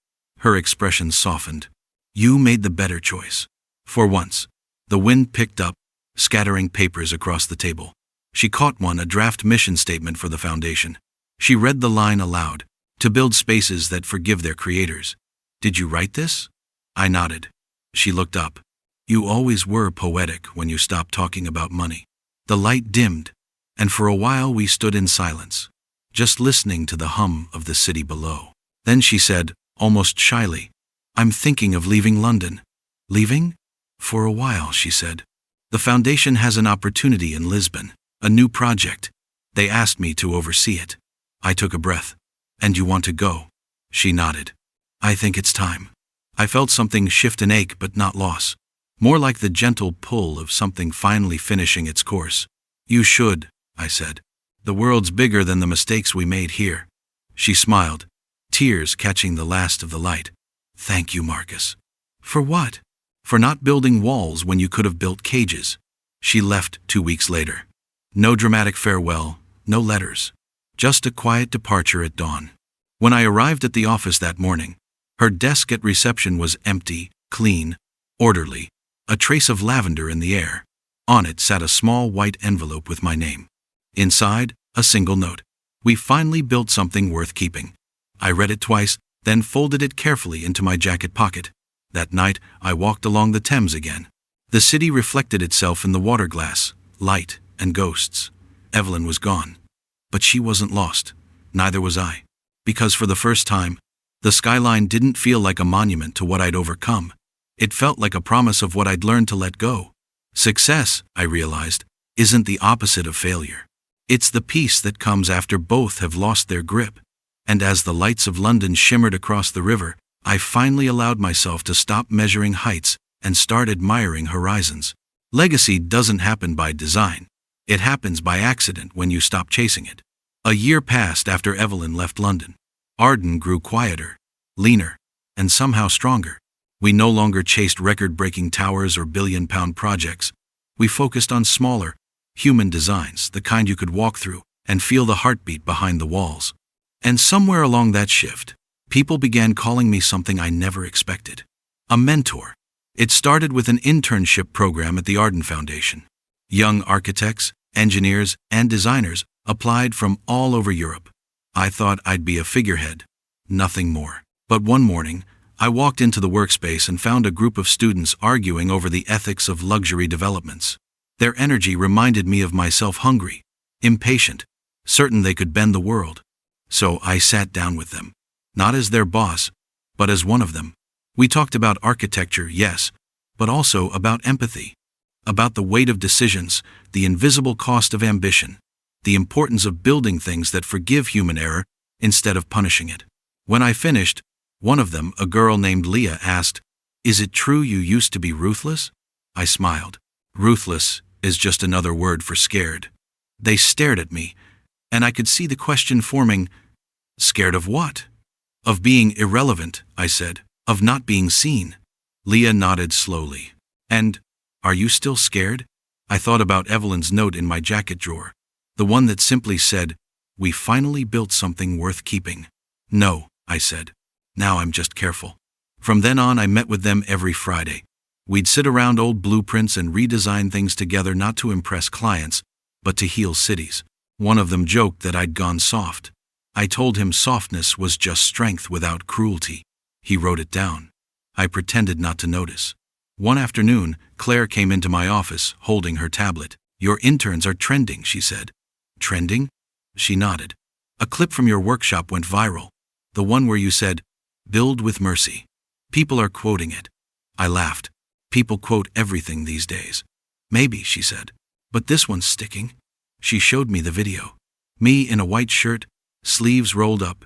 Her expression softened. You made the better choice. For once. The wind picked up, scattering papers across the table. She caught one, a draft mission statement for the foundation. She read the line aloud. To build spaces that forgive their creators. Did you write this? I nodded. She looked up. You always were poetic when you stopped talking about money. The light dimmed, and for a while we stood in silence, just listening to the hum of the city below. Then she said, almost shyly, I'm thinking of leaving London. Leaving? For a while, she said. The foundation has an opportunity in Lisbon, a new project. They asked me to oversee it. I took a breath. And you want to go? She nodded. I think it's time. I felt something shift and ache but not loss. More like the gentle pull of something finally finishing its course. You should, I said. The world's bigger than the mistakes we made here. She smiled, tears catching the last of the light. Thank you, Marcus. For what? For not building walls when you could have built cages. She left 2 weeks later. No dramatic farewell, no letters. Just a quiet departure at dawn. When I arrived at the office that morning, her desk at reception was empty, clean, orderly, a trace of lavender in the air. On it sat a small white envelope with my name. Inside, a single note. We finally built something worth keeping. I read it twice, then folded it carefully into my jacket pocket. That night, I walked along the Thames again. The city reflected itself in the water glass, light and ghosts. Evelyn was gone. But she wasn't lost. Neither was I. Because for the first time, the skyline didn't feel like a monument to what I'd overcome. It felt like a promise of what I'd learned to let go. Success, I realized, isn't the opposite of failure. It's the peace that comes after both have lost their grip. And as the lights of London shimmered across the river, I finally allowed myself to stop measuring heights and start admiring horizons. Legacy doesn't happen by design. It happens by accident when you stop chasing it. A year passed after Evelyn left London. Arden grew quieter, leaner, and somehow stronger. We no longer chased record-breaking towers or billion-pound projects. We focused on smaller, human designs, the kind you could walk through and feel the heartbeat behind the walls. And somewhere along that shift, people began calling me something I never expected. A mentor. It started with an internship program at the Arden Foundation. Young architects, engineers, and designers applied from all over Europe. I thought I'd be a figurehead. Nothing more. But one morning, I walked into the workspace and found a group of students arguing over the ethics of luxury developments. Their energy reminded me of myself, hungry, impatient, certain they could bend the world. So I sat down with them. Not as their boss, but as one of them. We talked about architecture, yes, but also about empathy. About the weight of decisions, the invisible cost of ambition, the importance of building things that forgive human error instead of punishing it. When I finished, one of them, a girl named Leah, asked, "Is it true you used to be ruthless?" I smiled. Ruthless is just another word for scared. They stared at me, and I could see the question forming. Scared of what? Of being irrelevant, I said. Of not being seen. Leah nodded slowly. And, are you still scared? I thought about Evelyn's note in my jacket drawer. The one that simply said, "We finally built something worth keeping." No, I said. Now I'm just careful. From then on, I met with them every Friday. We'd sit around old blueprints and redesign things together, not to impress clients, but to heal cities. One of them joked that I'd gone soft. I told him softness was just strength without cruelty. He wrote it down. I pretended not to notice. One afternoon, Claire came into my office, holding her tablet. "Your interns are trending," she said. "Trending?" She nodded. "A clip from your workshop went viral. The one where you said, 'Build with mercy.' People are quoting it." I laughed. People quote everything these days. "Maybe," she said. "But this one's sticking." She showed me the video. Me in a white shirt, sleeves rolled up,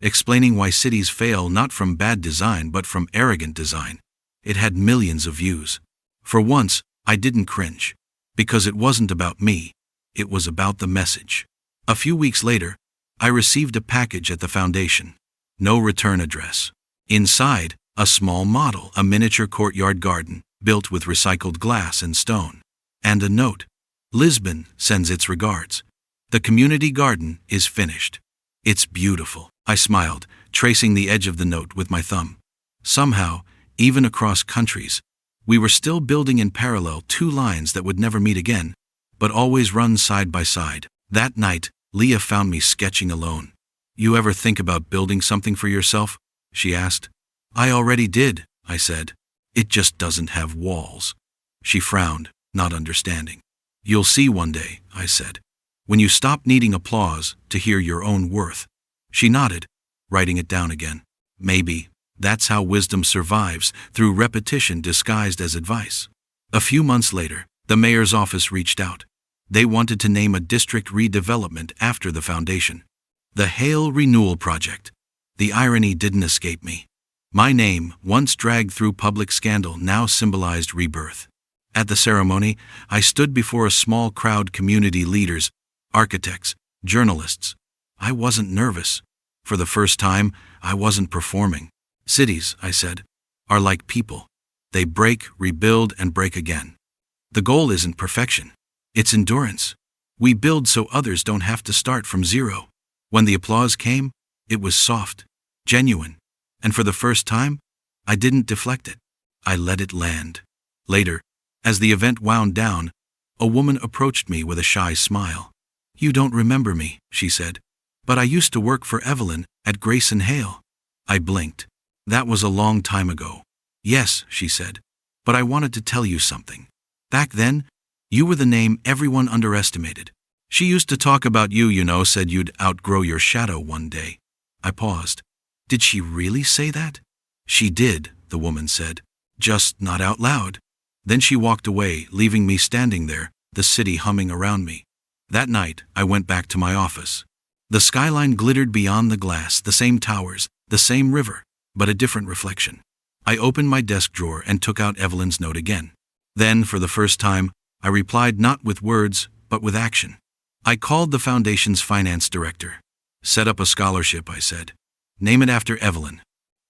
explaining why cities fail not from bad design but from arrogant design. It had millions of views. For once, I didn't cringe. Because it wasn't about me. It was about the message. A few weeks later, I received a package at the foundation. No return address. Inside, a small model, a miniature courtyard garden, built with recycled glass and stone. And a note. Lisbon sends its regards. The community garden is finished. It's beautiful. I smiled, tracing the edge of the note with my thumb. Somehow, even across countries, we were still building in parallel two lines that would never meet again, but always run side by side. That night, Leah found me sketching alone. "You ever think about building something for yourself?" she asked. "I already did," I said. "It just doesn't have walls." She frowned, not understanding. "You'll see one day," I said. "When you stop needing applause to hear your own worth." She nodded, writing it down again. Maybe that's how wisdom survives, through repetition disguised as advice. A few months later, the mayor's office reached out. They wanted to name a district redevelopment after the foundation. The Hale Renewal Project. The irony didn't escape me. My name, once dragged through public scandal, now symbolized rebirth. At the ceremony, I stood before a small crowd: community leaders, architects, journalists. I wasn't nervous. For the first time, I wasn't performing. "Cities," I said, "are like people. They break, rebuild, and break again. The goal isn't perfection. It's endurance. We build so others don't have to start from zero." When the applause came, it was soft, genuine, and for the first time, I didn't deflect it. I let it land. Later, as the event wound down, a woman approached me with a shy smile. "You don't remember me," she said, "but I used to work for Evelyn at Grace and Hale." I blinked. "That was a long time ago." "Yes," she said, "but I wanted to tell you something. Back then, you were the name everyone underestimated. She used to talk about you, said you'd outgrow your shadow one day." I paused. Did she really say that? "She did," the woman said, "just not out loud." Then she walked away, leaving me standing there, the city humming around me. That night, I went back to my office. The skyline glittered beyond the glass, the same towers, the same river, but a different reflection. I opened my desk drawer and took out Evelyn's note again. Then, for the first time, I replied not with words, but with action. I called the foundation's finance director. "Set up a scholarship," I said. "Name it after Evelyn.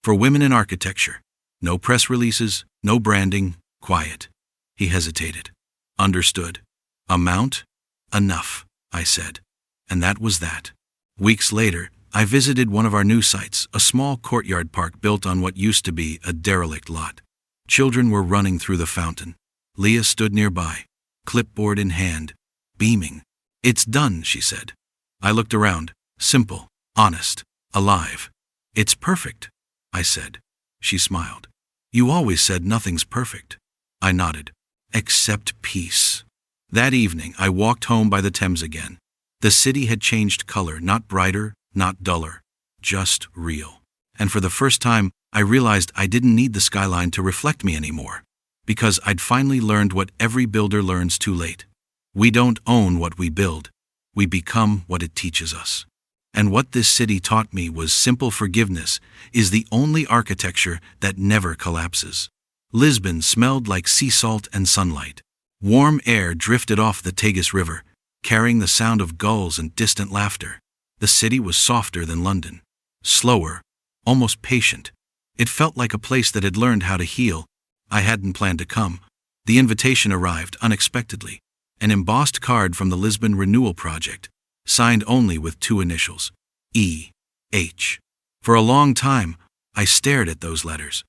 For women in architecture. No press releases, no branding, quiet." He hesitated. "Understood. Amount?" "Enough," I said. And that was that. Weeks later, I visited one of our new sites, a small courtyard park built on what used to be a derelict lot. Children were running through the fountain. Leah stood nearby, clipboard in hand, beaming. "It's done," she said. I looked around, simple, honest, alive. "It's perfect," I said. She smiled. "You always said nothing's perfect." I nodded. "Except peace." That evening, I walked home by the Thames again. The city had changed color, not brighter, not duller, just real. And for the first time, I realized I didn't need the skyline to reflect me anymore, because I'd finally learned what every builder learns too late. We don't own what we build. We become what it teaches us. And what this city taught me was simple: forgiveness is the only architecture that never collapses. Lisbon smelled like sea salt and sunlight. Warm air drifted off the Tagus River, carrying the sound of gulls and distant laughter. The city was softer than London. Slower, almost patient. It felt like a place that had learned how to heal. I hadn't planned to come. The invitation arrived unexpectedly. An embossed card from the Lisbon Renewal Project, signed only with two initials, E.H. For a long time, I stared at those letters.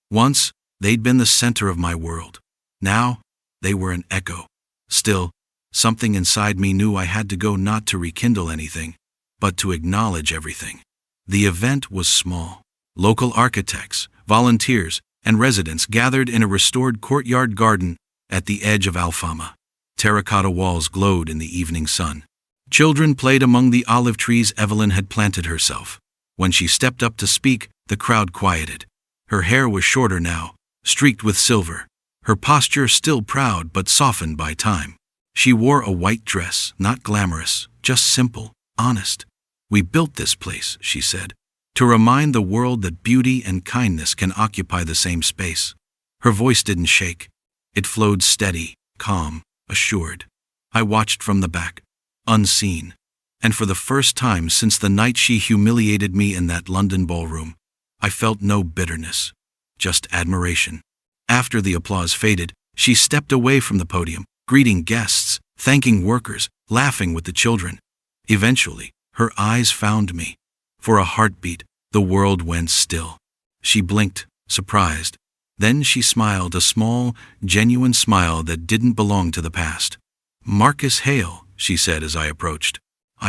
Once, they'd been the center of my world. Now, they were an echo. Still, something inside me knew I had to go, not to rekindle anything, but to acknowledge everything. The event was small. Local architects, volunteers, and residents gathered in a restored courtyard garden at the edge of Alfama. Terracotta walls glowed in the evening sun. Children played among the olive trees Evelyn had planted herself. When she stepped up to speak, the crowd quieted. Her hair was shorter now, streaked with silver. Her posture still proud but softened by time. She wore a white dress, not glamorous, just simple, honest. "We built this place," she said, "to remind the world that beauty and kindness can occupy the same space." Her voice didn't shake. It flowed steady, calm, assured. I watched from the back, unseen. And for the first time since the night she humiliated me in that London ballroom, I felt no bitterness, just admiration. After the applause faded, she stepped away from the podium, greeting guests, thanking workers, laughing with the children. Eventually, her eyes found me. For a heartbeat, the world went still. She blinked, surprised. Then she smiled, a small, genuine smile that didn't belong to the past. "Marcus Hale," she said as I approached.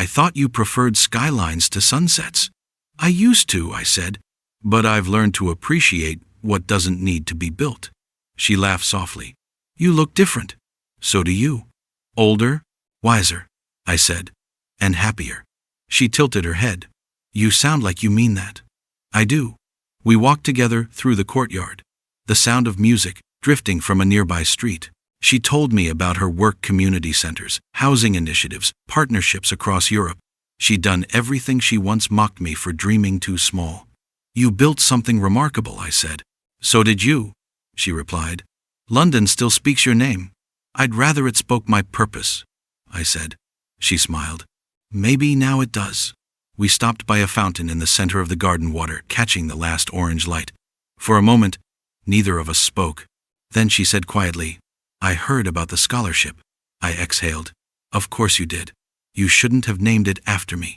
"I thought you preferred skylines to sunsets." "I used to," I said, "but I've learned to appreciate what doesn't need to be built." She laughed softly. "You look different." "So do you." "Older, wiser," I said, "and happier." She tilted her head. "You sound like you mean that." "I do." We walked together through the courtyard, the sound of music drifting from a nearby street. She told me about her work, community centers, housing initiatives, partnerships across Europe. She'd done everything she once mocked me for dreaming too small. "You built something remarkable," I said. "So did you," she replied. "London still speaks your name." "I'd rather it spoke my purpose," I said. She smiled. "Maybe now it does." We stopped by a fountain in the center of the garden, water catching the last orange light. For a moment, neither of us spoke. Then she said quietly, "I heard about the scholarship." I exhaled. "Of course you did. You shouldn't have named it after me."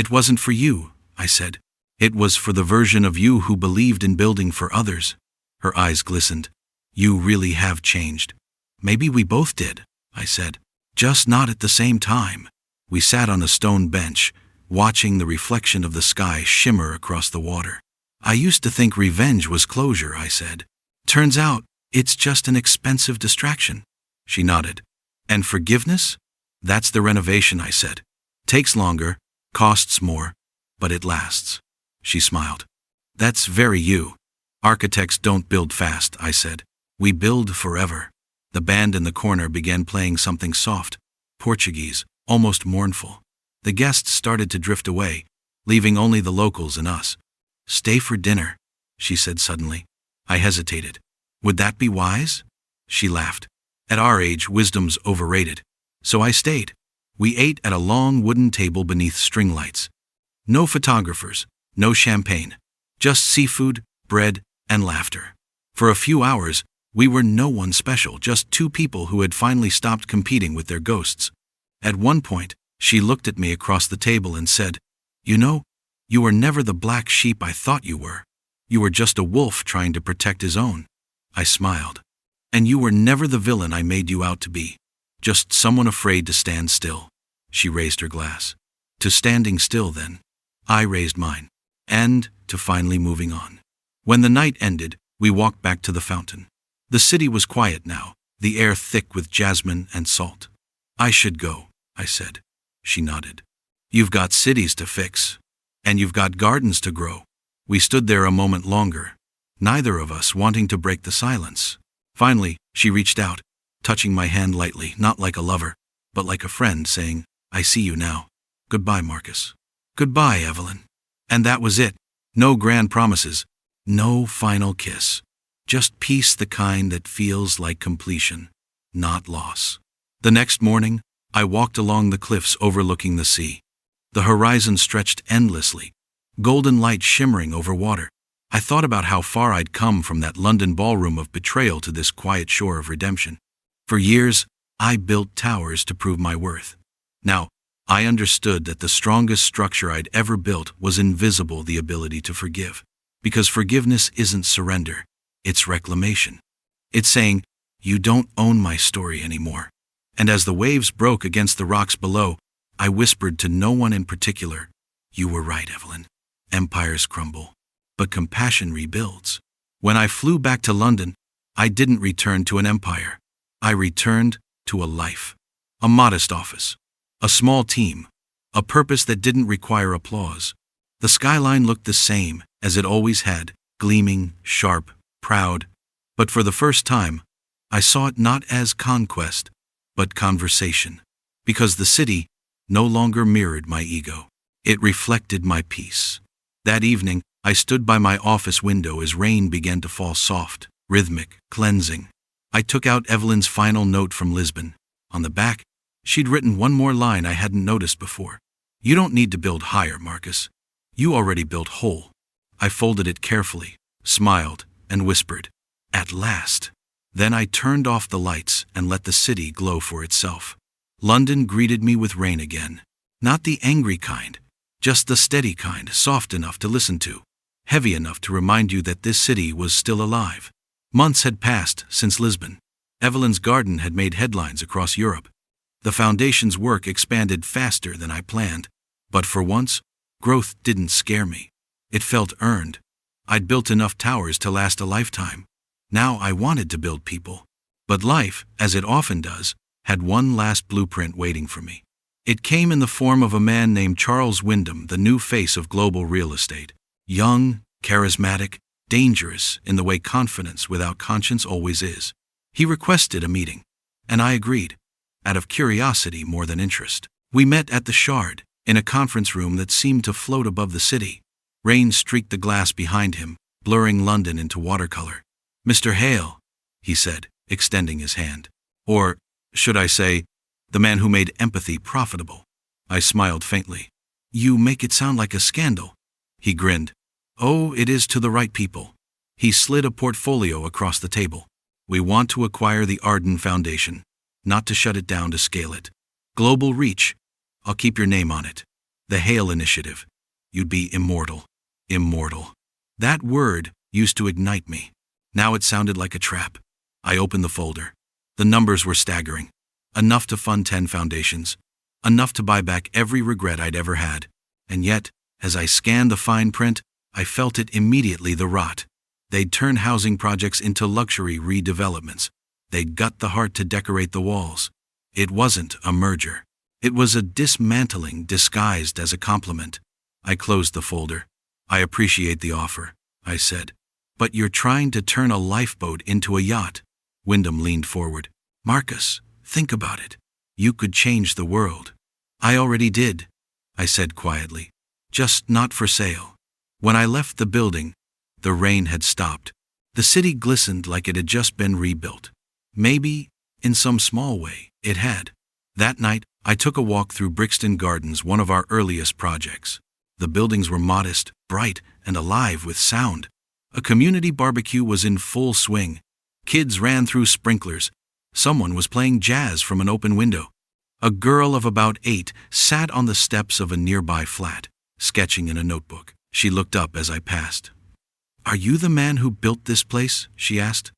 "It wasn't for you," I said. "It was for the version of you who believed in building for others." Her eyes glistened. "You really have changed." "Maybe we both did," I said. "Just not at the same time." We sat on a stone bench, watching the reflection of the sky shimmer across the water. "I used to think revenge was closure," I said. "Turns out, it's just an expensive distraction." She nodded. "And forgiveness? That's the renovation," I said. "Takes longer, costs more, but it lasts." She smiled. "That's very you. Architects don't build fast," I said. "We build forever." The band in the corner began playing something soft, Portuguese, almost mournful. The guests started to drift away, leaving only the locals and us. "Stay for dinner," she said suddenly. I hesitated. "Would that be wise?" She laughed. "At our age, wisdom's overrated." So I stayed. We ate at a long wooden table beneath string lights. No photographers, no champagne, just seafood, bread, and laughter. For a few hours, we were no one special, just two people who had finally stopped competing with their ghosts. At one point, she looked at me across the table and said, "You know, you were never the black sheep I thought you were. You were just a wolf trying to protect his own." I smiled. "And you were never the villain I made you out to be. Just someone afraid to stand still." She raised her glass. "To standing still, then." I raised mine. "And to finally moving on." When the night ended, we walked back to the fountain. The city was quiet now, the air thick with jasmine and salt. "I should go," I said. She nodded. "You've got cities to fix. And you've got gardens to grow." We stood there a moment longer, neither of us wanting to break the silence. Finally, she reached out, touching my hand lightly, not like a lover, but like a friend, saying, "I see you now. Goodbye, Marcus." "Goodbye, Evelyn." And that was it. No grand promises. No final kiss. Just peace, the kind that feels like completion, not loss. The next morning, I walked along the cliffs overlooking the sea. The horizon stretched endlessly, golden light shimmering over water. I thought about how far I'd come from that London ballroom of betrayal to this quiet shore of redemption. For years, I built towers to prove my worth. Now, I understood that the strongest structure I'd ever built was invisible, the ability to forgive. Because forgiveness isn't surrender, it's reclamation. It's saying, "You don't own my story anymore." And as the waves broke against the rocks below, I whispered to no one in particular, "You were right, Evelyn. Empires crumble, but compassion rebuilds." When I flew back to London, I didn't return to an empire. I returned to a life. A modest office. A small team. A purpose that didn't require applause. The skyline looked the same as it always had, gleaming, sharp, proud. But for the first time, I saw it not as conquest, but conversation. Because the city no longer mirrored my ego. It reflected my peace. That evening, I stood by my office window as rain began to fall, soft, rhythmic, cleansing. I took out Evelyn's final note from Lisbon. On the back, she'd written one more line I hadn't noticed before. "You don't need to build higher, Marcus. You already built whole." I folded it carefully, smiled, and whispered, "At last." Then I turned off the lights and let the city glow for itself. London greeted me with rain again. Not the angry kind, just the steady kind, soft enough to listen to, heavy enough to remind you that this city was still alive. Months had passed since Lisbon. Evelyn's garden had made headlines across Europe. The foundation's work expanded faster than I planned, but for once, growth didn't scare me. It felt earned. I'd built enough towers to last a lifetime. Now I wanted to build people. But life, as it often does, had one last blueprint waiting for me. It came in the form of a man named Charles Wyndham, the new face of global real estate. Young, charismatic, dangerous in the way confidence without conscience always is. He requested a meeting, and I agreed, out of curiosity more than interest. We met at the Shard, in a conference room that seemed to float above the city. Rain streaked the glass behind him, blurring London into watercolor. "Mr. Hale," he said, extending his hand. Or, should I say, the man who made empathy profitable. I smiled faintly. "You make it sound like a scandal." He grinned. "Oh, it is to the right people." He slid a portfolio across the table. "We want to acquire the Arden Foundation, not to shut it down, to scale it. Global reach. I'll keep your name on it. The Hale Initiative. You'd be immortal." Immortal. That word used to ignite me. Now it sounded like a trap. I opened the folder. The numbers were staggering. Enough to fund 10 foundations. Enough to buy back every regret I'd ever had. And yet, as I scanned the fine print, I felt it immediately: the rot. They'd turn housing projects into luxury redevelopments. They'd gut the heart to decorate the walls. It wasn't a merger. It was a dismantling disguised as a compliment. I closed the folder. "I appreciate the offer," I said. "But you're trying to turn a lifeboat into a yacht." Wyndham leaned forward. "Marcus, think about it. You could change the world." "I already did," I said quietly. "Just not for sale." When I left the building, the rain had stopped. The city glistened like it had just been rebuilt. Maybe, in some small way, it had. That night, I took a walk through Brixton Gardens, one of our earliest projects. The buildings were modest, bright, and alive with sound. A community barbecue was in full swing. Kids ran through sprinklers. Someone was playing jazz from an open window. A girl of about 8 sat on the steps of a nearby flat, sketching in a notebook. She looked up as I passed. "Are you the man who built this place?" she asked.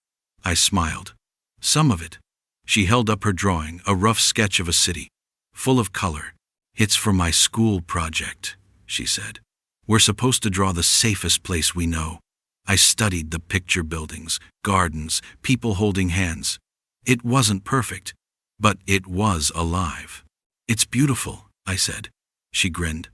I smiled. "Some of it." She held up her drawing, a rough sketch of a city, full of color. "It's for my school project," she said. "We're supposed to draw the safest place we know." I studied the picture: buildings, gardens, people holding hands. It wasn't perfect, but it was alive. "It's beautiful," I said. She grinned.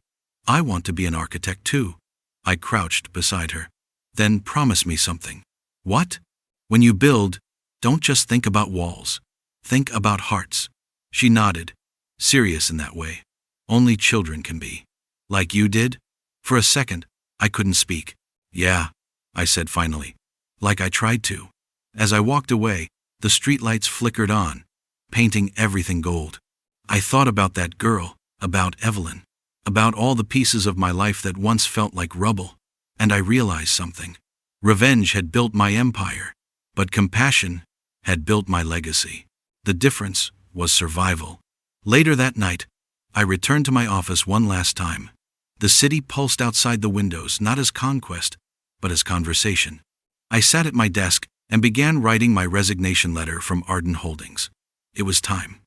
"I want to be an architect too." I crouched beside her. "Then promise me something." "What?" "When you build, don't just think about walls. Think about hearts." She nodded, serious in that way only children can be. "Like you did?" For a second, I couldn't speak. "Yeah," I said finally. "Like I tried to." As I walked away, the streetlights flickered on, painting everything gold. I thought about that girl, about Evelyn, about all the pieces of my life that once felt like rubble, and I realized something. Revenge had built my empire, but compassion had built my legacy. The difference was survival. Later that night, I returned to my office one last time. The city pulsed outside the windows, not as conquest, but as conversation. I sat at my desk and began writing my resignation letter from Arden Holdings. It was time.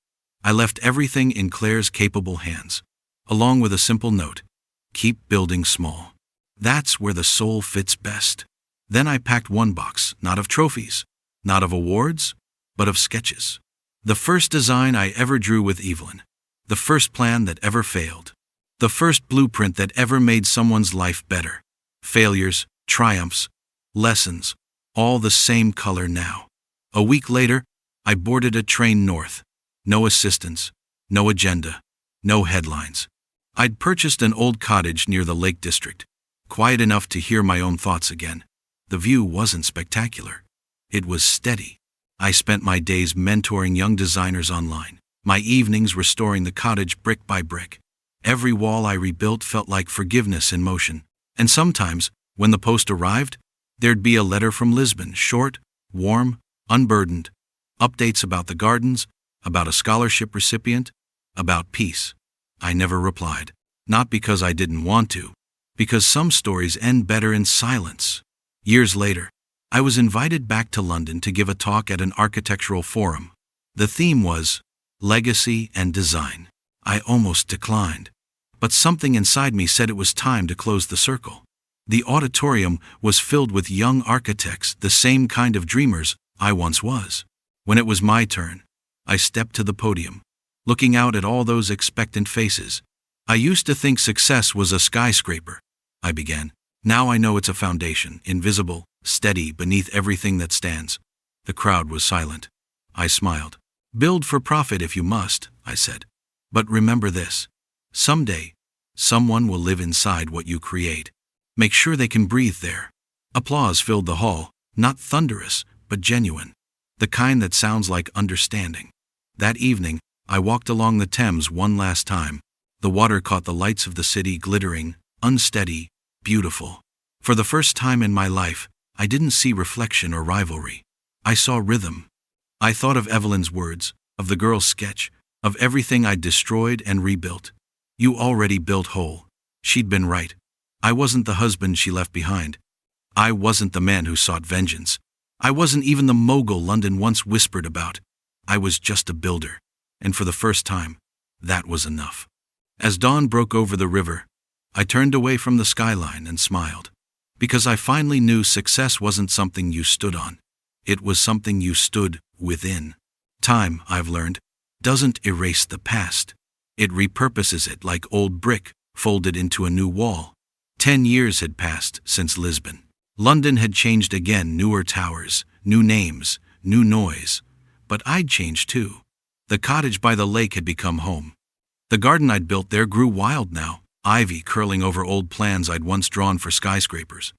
I left everything in Claire's capable hands, along with a simple note: keep building small. That's where the soul fits best. Then I packed one box, not of trophies, not of awards, but of sketches. The first design I ever drew with Evelyn. The first plan that ever failed. The first blueprint that ever made someone's life better. Failures, triumphs, lessons, all the same color now. A week later, I boarded a train north. No assistance, no agenda, no headlines. I'd purchased an old cottage near the Lake District, quiet enough to hear my own thoughts again. The view wasn't spectacular. It was steady. I spent my days mentoring young designers online, my evenings restoring the cottage brick by brick. Every wall I rebuilt felt like forgiveness in motion. And sometimes, when the post arrived, there'd be a letter from Lisbon, short, warm, unburdened. Updates about the gardens, about a scholarship recipient, About peace. I never replied. Not because I didn't want to, because some stories end better in silence. Years later, I was invited back to London to give a talk at an architectural forum. The theme was legacy and design. I almost declined, but something inside me said it was time to close the circle. The auditorium was filled with young architects, the same kind of dreamers I once was. When it was my turn, I stepped to the podium, looking out at all those expectant faces. I used to think success was a skyscraper, I began. Now I know it's a foundation, invisible, steady, beneath everything that stands. The crowd was silent. I smiled. Build for profit if you must, I said. But remember this. Someday, someone will live inside what you create. Make sure they can breathe there. Applause filled the hall, not thunderous, but genuine. The kind that sounds like understanding. That evening, I walked along the Thames one last time. The water caught the lights of the city, glittering, unsteady, beautiful. For the first time in my life, I didn't see reflection or rivalry. I saw rhythm. I thought of Evelyn's words, of the girl's sketch, of everything I'd destroyed and rebuilt. You already built whole. She'd been right. I wasn't the husband she left behind. I wasn't the man who sought vengeance. I wasn't even the mogul London once whispered about. I was just a builder. And for the first time, that was enough. As dawn broke over the river, I turned away from the skyline and smiled. Because I finally knew success wasn't something you stood on. It was something you stood within. Time, I've learned, doesn't erase the past. It repurposes it like old brick, folded into a new wall. 10 years had passed since Lisbon. London had changed again, newer towers, new names, new noise. But I'd changed too. The cottage by the lake had become home. The garden I'd built there grew wild now, ivy curling over old plans I'd once drawn for skyscrapers.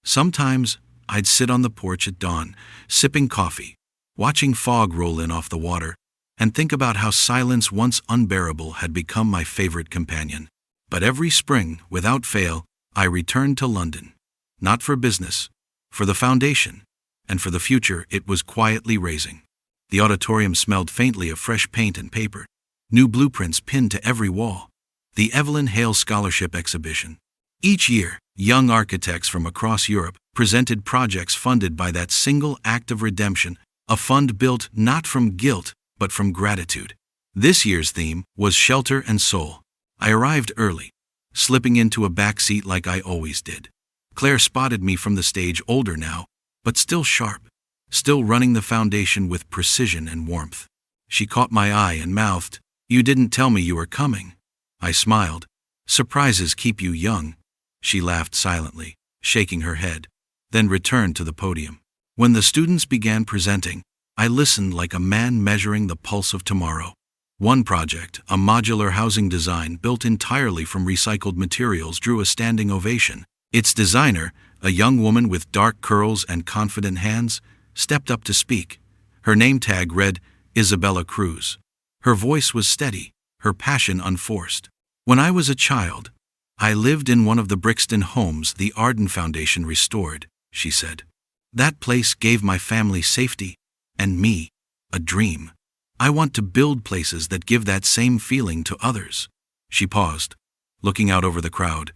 Sometimes, I'd sit on the porch at dawn, sipping coffee, watching fog roll in off the water, and think about how silence once unbearable had become my favorite companion. But every spring, without fail, I returned to London. Not for business, for the foundation, and for the future it was quietly raising. The auditorium smelled faintly of fresh paint and paper, new blueprints pinned to every wall. The Evelyn Hale Scholarship Exhibition. Each year, young architects from across Europe presented projects funded by that single act of redemption, a fund built not from guilt, but from gratitude. This year's theme was shelter and soul. I arrived early, slipping into a back seat like I always did. Claire spotted me from the stage, older now, but still sharp, still running the foundation with precision and warmth. She caught my eye and mouthed, "You didn't tell me you were coming." I smiled. "Surprises keep you young." She laughed silently, shaking her head, then returned to the podium. When the students began presenting, I listened like a man measuring the pulse of tomorrow. One project, a modular housing design built entirely from recycled materials, drew a standing ovation. Its designer, a young woman with dark curls and confident hands, stepped up to speak. Her name tag read, Isabella Cruz. Her voice was steady, her passion unforced. "When I was a child, I lived in one of the Brixton homes the Arden Foundation restored," she said. "That place gave my family safety, and me, a dream. I want to build places that give that same feeling to others." She paused, looking out over the crowd.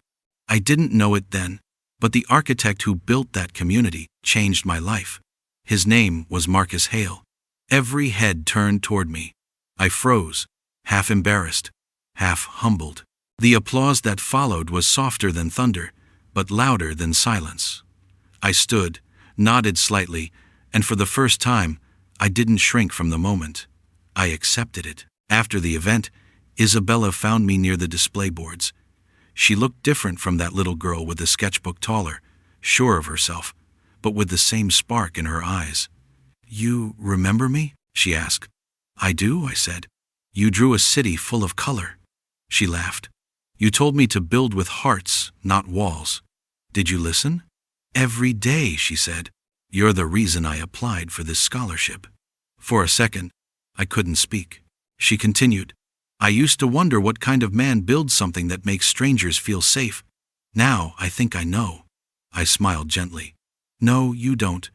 I didn't know it then, but the architect who built that community changed my life. His name was Marcus Hale. Every head turned toward me. I froze, half embarrassed, half humbled. The applause that followed was softer than thunder, but louder than silence. I stood, nodded slightly, and for the first time, I didn't shrink from the moment. I accepted it. After the event, Isabella found me near the display boards. She looked different from that little girl with the sketchbook, taller, sure of herself, but with the same spark in her eyes. "You remember me?" she asked. "I do," I said. "You drew a city full of color." She laughed. "You told me to build with hearts, not walls. Did you listen?" "Every day," she said. "You're the reason I applied for this scholarship." For a second, I couldn't speak. She continued, "I used to wonder what kind of man builds something that makes strangers feel safe. Now I think I know." I smiled gently. "No, you don't.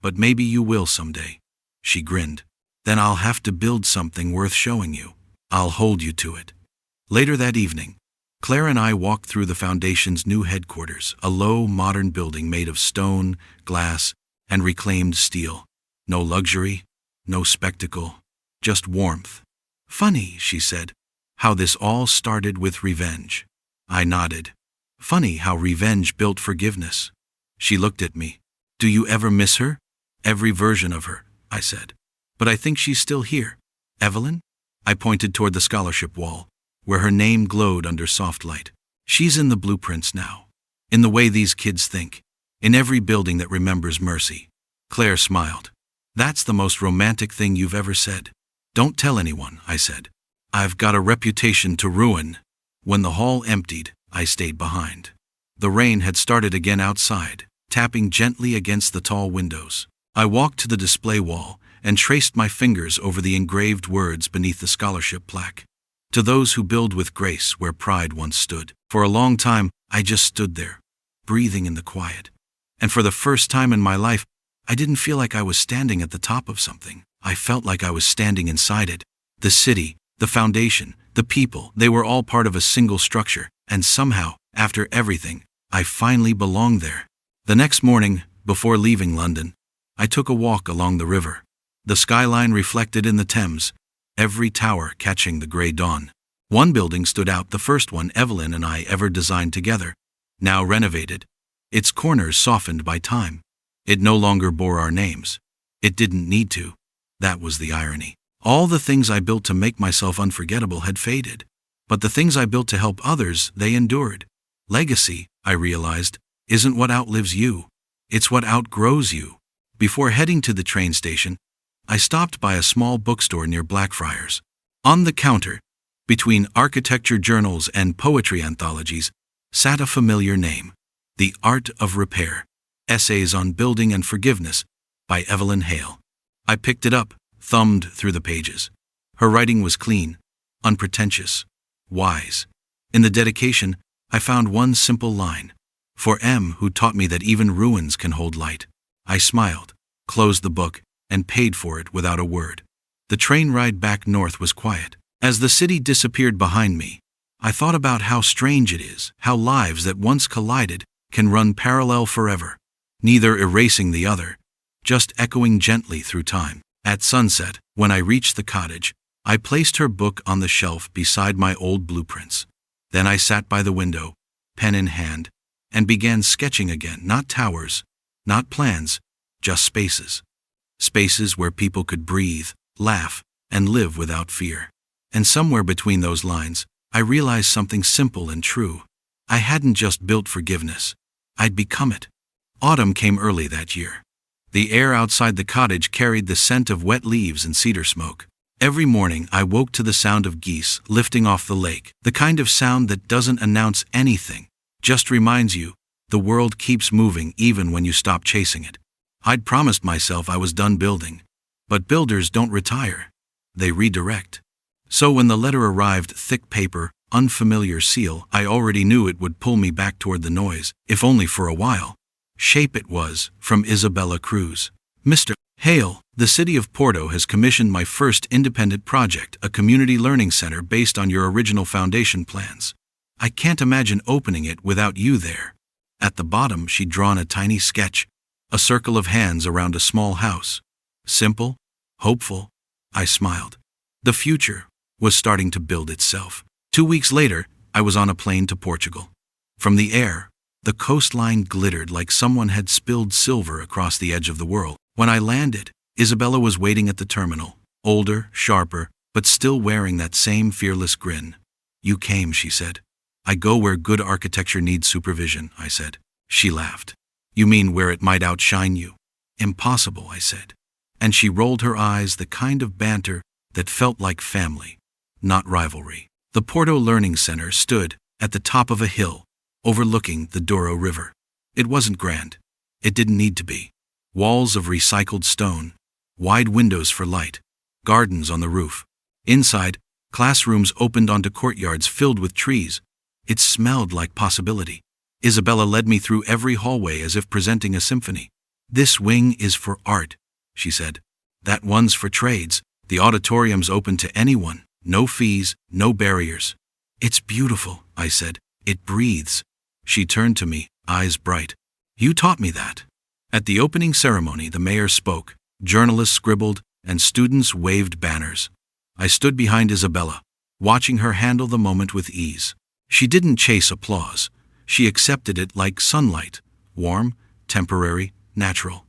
But maybe you will someday." She grinned. "Then I'll have to build something worth showing you." I'll hold you to it. Later that evening, Claire and I walked through the Foundation's new headquarters, a low, modern building made of stone, glass, and reclaimed steel. No luxury, no spectacle, just warmth. Funny, she said, how this all started with revenge. I nodded. Funny how revenge built forgiveness. She looked at me. Do you ever miss her? Every version of her, I said. But I think she's still here. Evelyn? I pointed toward the scholarship wall, where her name glowed under soft light. She's in the blueprints now. In the way these kids think. In every building that remembers mercy. Claire smiled. That's the most romantic thing you've ever said. Don't tell anyone, I said. I've got a reputation to ruin. When the hall emptied, I stayed behind. The rain had started again outside, tapping gently against the tall windows. I walked to the display wall and traced my fingers over the engraved words beneath the scholarship plaque. To those who build with grace where pride once stood. For a long time, I just stood there, breathing in the quiet. And for the first time in my life, I didn't feel like I was standing at the top of something. I felt like I was standing inside it. The city, the foundation, the people, they were all part of a single structure, and somehow, after everything, I finally belonged there. The next morning, before leaving London, I took a walk along the river. The skyline reflected in the Thames, every tower catching the gray dawn. One building stood out, the first one Evelyn and I ever designed together, now renovated, its corners softened by time. It no longer bore our names. It didn't need to. That was the irony. All the things I built to make myself unforgettable had faded. But the things I built to help others, they endured. Legacy, I realized, isn't what outlives you. It's what outgrows you. Before heading to the train station, I stopped by a small bookstore near Blackfriars. On the counter, between architecture journals and poetry anthologies, sat a familiar name. The Art of Repair. Essays on Building and Forgiveness by Evelyn Hale. I picked it up, thumbed through the pages. Her writing was clean, unpretentious, wise. In the dedication, I found one simple line. For M, who taught me that even ruins can hold light. I smiled, closed the book, and paid for it without a word. The train ride back north was quiet. As the city disappeared behind me, I thought about how strange it is, how lives that once collided can run parallel forever, neither erasing the other, just echoing gently through time. At sunset, when I reached the cottage, I placed her book on the shelf beside my old blueprints. Then I sat by the window, pen in hand, and began sketching again, not towers, not plans, just spaces. Spaces where people could breathe, laugh, and live without fear. And somewhere between those lines, I realized something simple and true. I hadn't just built forgiveness. I'd become it. Autumn came early that year. The air outside the cottage carried the scent of wet leaves and cedar smoke. Every morning I woke to the sound of geese lifting off the lake, the kind of sound that doesn't announce anything, just reminds you, the world keeps moving even when you stop chasing it. I'd promised myself I was done building. But builders don't retire. They redirect. So when the letter arrived, thick paper, unfamiliar seal, I already knew it would pull me back toward the noise, if only for a while. Shape it was, from Isabella Cruz. Mr. Hale, the city of Porto has commissioned my first independent project, a community learning center based on your original foundation plans. I can't imagine opening it without you there. At the bottom she'd drawn a tiny sketch, a circle of hands around a small house. Simple, hopeful. I smiled. The future was starting to build itself. 2 weeks later, I was on a plane to Portugal. From the air, the coastline glittered like someone had spilled silver across the edge of the world. When I landed, Isabella was waiting at the terminal, older, sharper, but still wearing that same fearless grin. You came, she said. I go where good architecture needs supervision, I said. She laughed. You mean where it might outshine you? Impossible, I said. And she rolled her eyes, the kind of banter that felt like family, not rivalry. The Porto Learning Center stood at the top of a hill, overlooking the Douro River. It wasn't grand. It didn't need to be. Walls of recycled stone, wide windows for light, gardens on the roof. Inside, classrooms opened onto courtyards filled with trees. It smelled like possibility. Isabella led me through every hallway as if presenting a symphony. This wing is for art, she said. That one's for trades. The auditorium's open to anyone. No fees, no barriers. It's beautiful, I said. It breathes. She turned to me, eyes bright. You taught me that. At the opening ceremony, the mayor spoke, journalists scribbled, and students waved banners. I stood behind Isabella, watching her handle the moment with ease. She didn't chase applause. She accepted it like sunlight, warm, temporary, natural.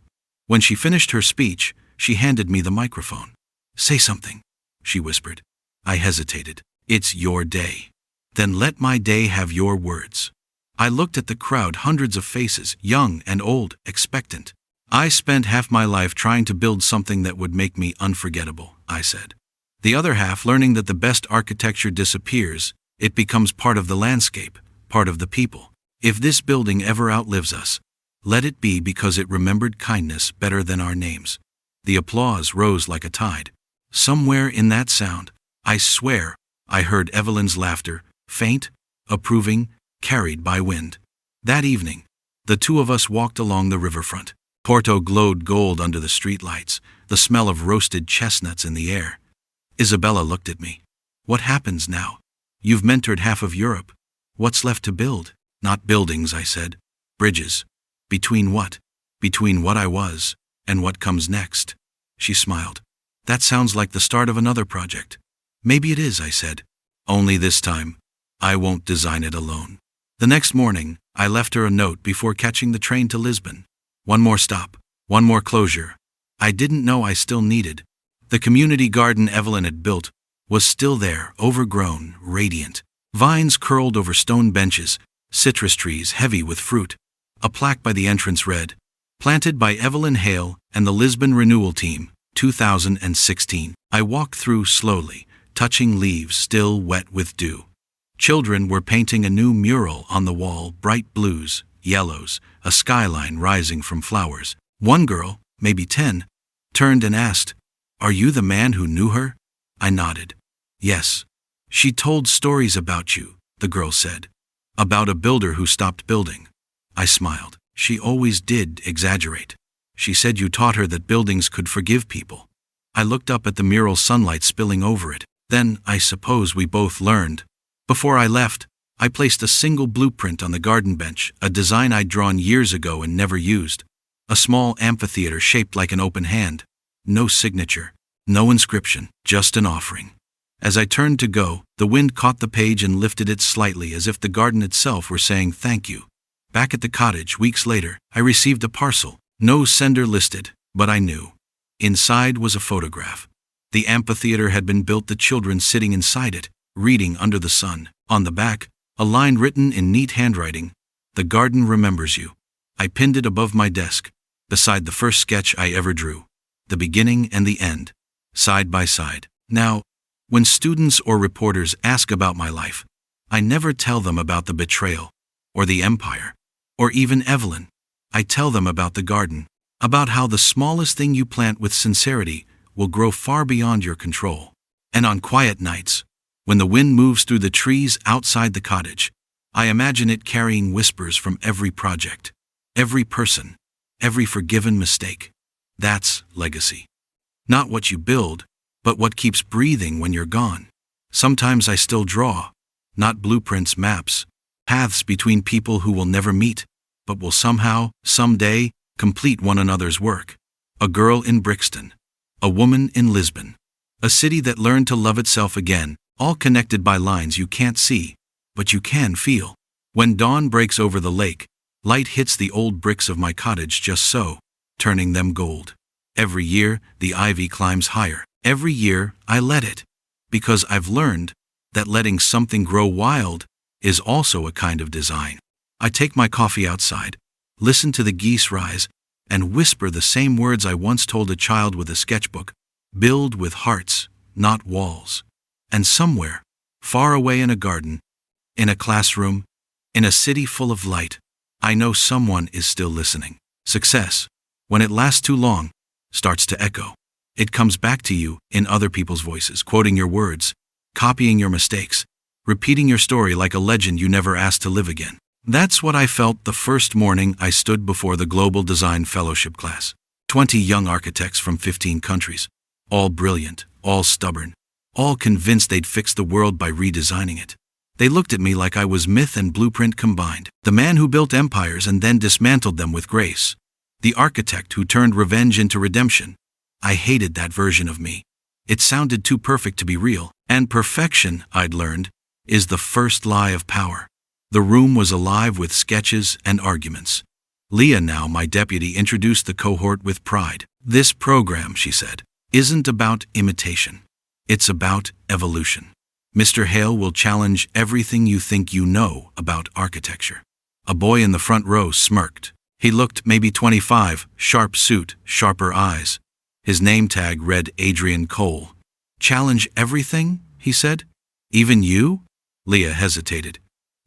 When she finished her speech, she handed me the microphone. Say something, she whispered. I hesitated. It's your day. Then let my day have your words. I looked at the crowd, hundreds of faces, young and old, expectant. I spent half my life trying to build something that would make me unforgettable, I said. The other half learning that the best architecture disappears, it becomes part of the landscape, part of the people. If this building ever outlives us, let it be because it remembered kindness better than our names. The applause rose like a tide. Somewhere in that sound, I swear, I heard Evelyn's laughter, faint, approving, carried by wind. That evening, the two of us walked along the riverfront. Porto glowed gold under the streetlights, the smell of roasted chestnuts in the air. Isabella looked at me. What happens now? You've mentored half of Europe. What's left to build? Not buildings, I said. Bridges. Between what? Between what I was, and what comes next. She smiled. That sounds like the start of another project. Maybe it is, I said. Only this time, I won't design it alone. The next morning, I left her a note before catching the train to Lisbon. One more stop, one more closure. I didn't know I still needed. The community garden Evelyn had built was still there, overgrown, radiant. Vines curled over stone benches, citrus trees heavy with fruit. A plaque by the entrance read, planted by Evelyn Hale and the Lisbon Renewal Team, 2016. I walked through slowly, touching leaves still wet with dew. Children were painting a new mural on the wall, bright blues, yellows, a skyline rising from flowers. One girl, maybe 10, turned and asked, "Are you the man who knew her?" I nodded. Yes. She told stories about you, the girl said. About a builder who stopped building. I smiled. She always did exaggerate. She said you taught her that buildings could forgive people. I looked up at the mural, sunlight spilling over it. Then, I suppose we both learned. Before I left, I placed a single blueprint on the garden bench, a design I'd drawn years ago and never used. A small amphitheater shaped like an open hand. No signature, no inscription, just an offering. As I turned to go, the wind caught the page and lifted it slightly as if the garden itself were saying thank you. Back at the cottage, weeks later, I received a parcel. No sender listed, but I knew. Inside was a photograph. The amphitheater had been built, the children sitting inside it, reading under the sun. On the back, a line written in neat handwriting, "The garden remembers you." I pinned it above my desk, beside the first sketch I ever drew. The beginning and the end, side by side. Now, when students or reporters ask about my life, I never tell them about the betrayal, or the empire, or even Evelyn. I tell them about the garden, about how the smallest thing you plant with sincerity will grow far beyond your control. And on quiet nights, when the wind moves through the trees outside the cottage, I imagine it carrying whispers from every project, every person, every forgiven mistake. That's legacy. Not what you build, but what keeps breathing when you're gone. Sometimes I still draw, not blueprints, maps, paths between people who will never meet, but will somehow, someday, complete one another's work. A girl in Brixton, a woman in Lisbon, a city that learned to love itself again, all connected by lines you can't see, but you can feel. When dawn breaks over the lake, light hits the old bricks of my cottage just so, turning them gold. Every year, the ivy climbs higher. Every year, I let it. Because I've learned that letting something grow wild is also a kind of design. I take my coffee outside, listen to the geese rise, and whisper the same words I once told a child with a sketchbook. Build with hearts, not walls. And somewhere, far away in a garden, in a classroom, in a city full of light, I know someone is still listening. Success, when it lasts too long, starts to echo. It comes back to you in other people's voices, quoting your words, copying your mistakes, repeating your story like a legend you never asked to live again. That's what I felt the first morning I stood before the Global Design Fellowship class. 20 young architects from 15 countries, all brilliant, all stubborn, all convinced they'd fix the world by redesigning it. They looked at me like I was myth and blueprint combined. The man who built empires and then dismantled them with grace. The architect who turned revenge into redemption. I hated that version of me. It sounded too perfect to be real, and perfection, I'd learned, is the first lie of power. The room was alive with sketches and arguments. Leah, now my deputy, introduced the cohort with pride. This program, she said, isn't about imitation. It's about evolution. Mr. Hale will challenge everything you think you know about architecture. A boy in the front row smirked. He looked maybe 25, sharp suit, sharper eyes. His name tag read Adrian Cole. Challenge everything, he said. Even you? Leah hesitated.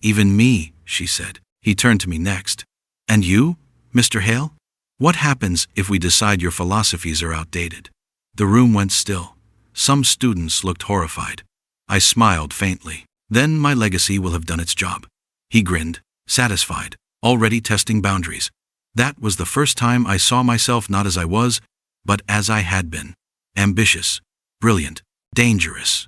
Even me, she said. He turned to me next. And you, Mr. Hale? What happens if we decide your philosophies are outdated? The room went still. Some students looked horrified. I smiled faintly. Then my legacy will have done its job. He grinned, satisfied, already testing boundaries. That was the first time I saw myself not as I was, but as I had been. Ambitious, brilliant, dangerous.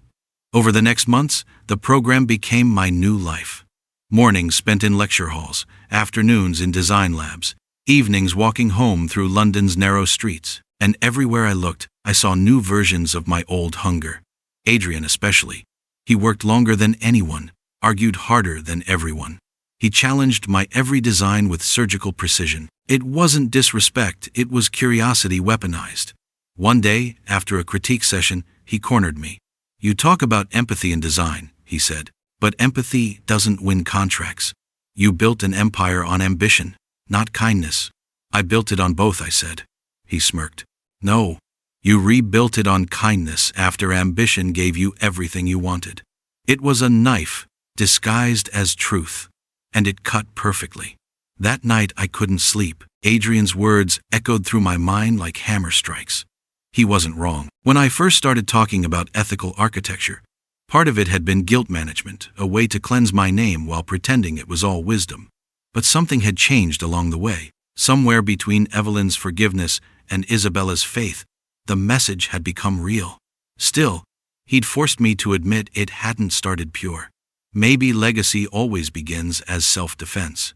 Over the next months, the program became my new life. Mornings spent in lecture halls, afternoons in design labs, evenings walking home through London's narrow streets, and everywhere I looked, I saw new versions of my old hunger. Adrian especially. He worked longer than anyone, argued harder than everyone. He challenged my every design with surgical precision. It wasn't disrespect, it was curiosity weaponized. One day, after a critique session, he cornered me. You talk about empathy in design, he said, but empathy doesn't win contracts. You built an empire on ambition, not kindness. I built it on both, I said. He smirked. No, you rebuilt it on kindness after ambition gave you everything you wanted. It was a knife, disguised as truth, and it cut perfectly. That night I couldn't sleep. Adrian's words echoed through my mind like hammer strikes. He wasn't wrong. When I first started talking about ethical architecture, part of it had been guilt management, a way to cleanse my name while pretending it was all wisdom. But something had changed along the way. Somewhere between Evelyn's forgiveness and Isabella's faith, the message had become real. Still, he'd forced me to admit it hadn't started pure. Maybe legacy always begins as self-defense.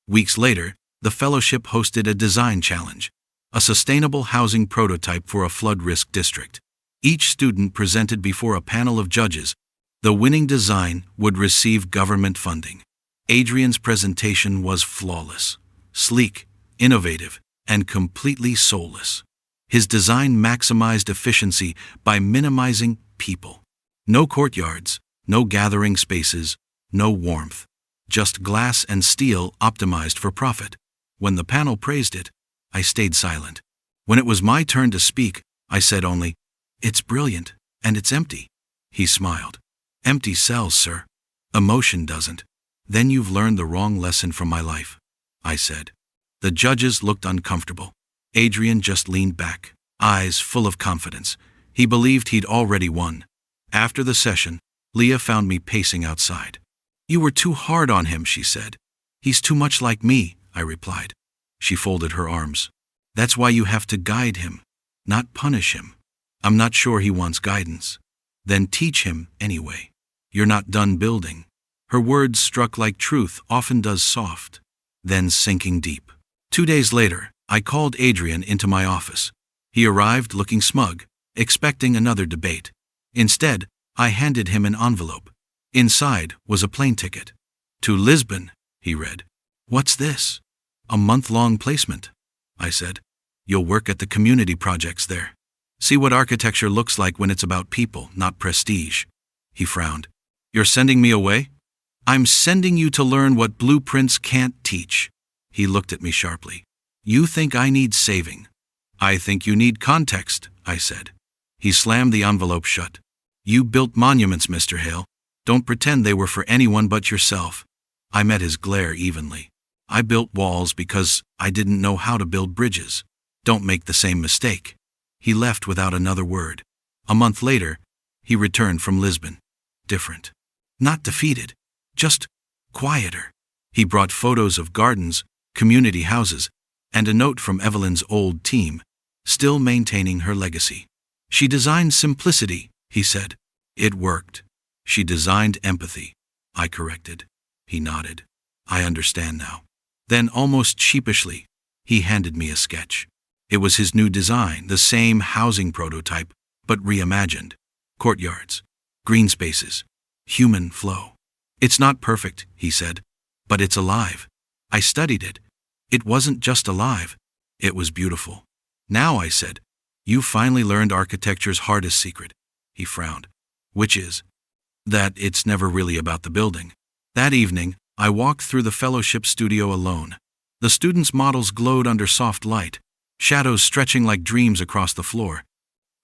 Weeks later, the fellowship hosted a design challenge, a sustainable housing prototype for a flood risk district. Each student presented before a panel of judges. The winning design would receive government funding. Adrian's presentation was flawless, sleek, innovative, and completely soulless. His design maximized efficiency by minimizing people. No courtyards, no gathering spaces, no warmth. Just glass and steel optimized for profit. When the panel praised it, I stayed silent. When it was my turn to speak, I said only, "It's brilliant, and it's empty." He smiled. "Empty sells, sir. Emotion doesn't." "Then you've learned the wrong lesson from my life," I said. The judges looked uncomfortable. Adrian just leaned back, eyes full of confidence. He believed he'd already won. After the session, Leah found me pacing outside. "You were too hard on him," she said. "He's too much like me," I replied. She folded her arms. "That's why you have to guide him, not punish him." "I'm not sure he wants guidance." "Then teach him anyway. You're not done building." Her words struck like truth often does soft, then sinking deep. 2 days later, I called Adrian into my office. He arrived looking smug, expecting another debate. Instead, I handed him an envelope. Inside was a plane ticket. "To Lisbon," he read. "What's this?" "A month-long placement," I said. "You'll work at the community projects there. See what architecture looks like when it's about people, not prestige." He frowned. "You're sending me away?" "I'm sending you to learn what blueprints can't teach." He looked at me sharply. "You think I need saving." "I think you need context," I said. He slammed the envelope shut. "You built monuments, Mr. Hale. Don't pretend they were for anyone but yourself." I met his glare evenly. "I built walls because I didn't know how to build bridges. Don't make the same mistake." He left without another word. A month later, he returned from Lisbon. Different. Not defeated. Just quieter. He brought photos of gardens, community houses, and a note from Evelyn's old team, still maintaining her legacy. "She designed simplicity," he said. It worked. She designed empathy. I corrected. He nodded. I understand now. Then, almost sheepishly, he handed me a sketch. It was his new design, the same housing prototype, but reimagined. Courtyards, green spaces, human flow. It's not perfect, he said, but it's alive. I studied it. It wasn't just alive. It was beautiful. Now, I said, you finally learned architecture's hardest secret. He frowned. Which is? That it's never really about the building. That evening, I walked through the fellowship studio alone. The students' models glowed under soft light, shadows stretching like dreams across the floor.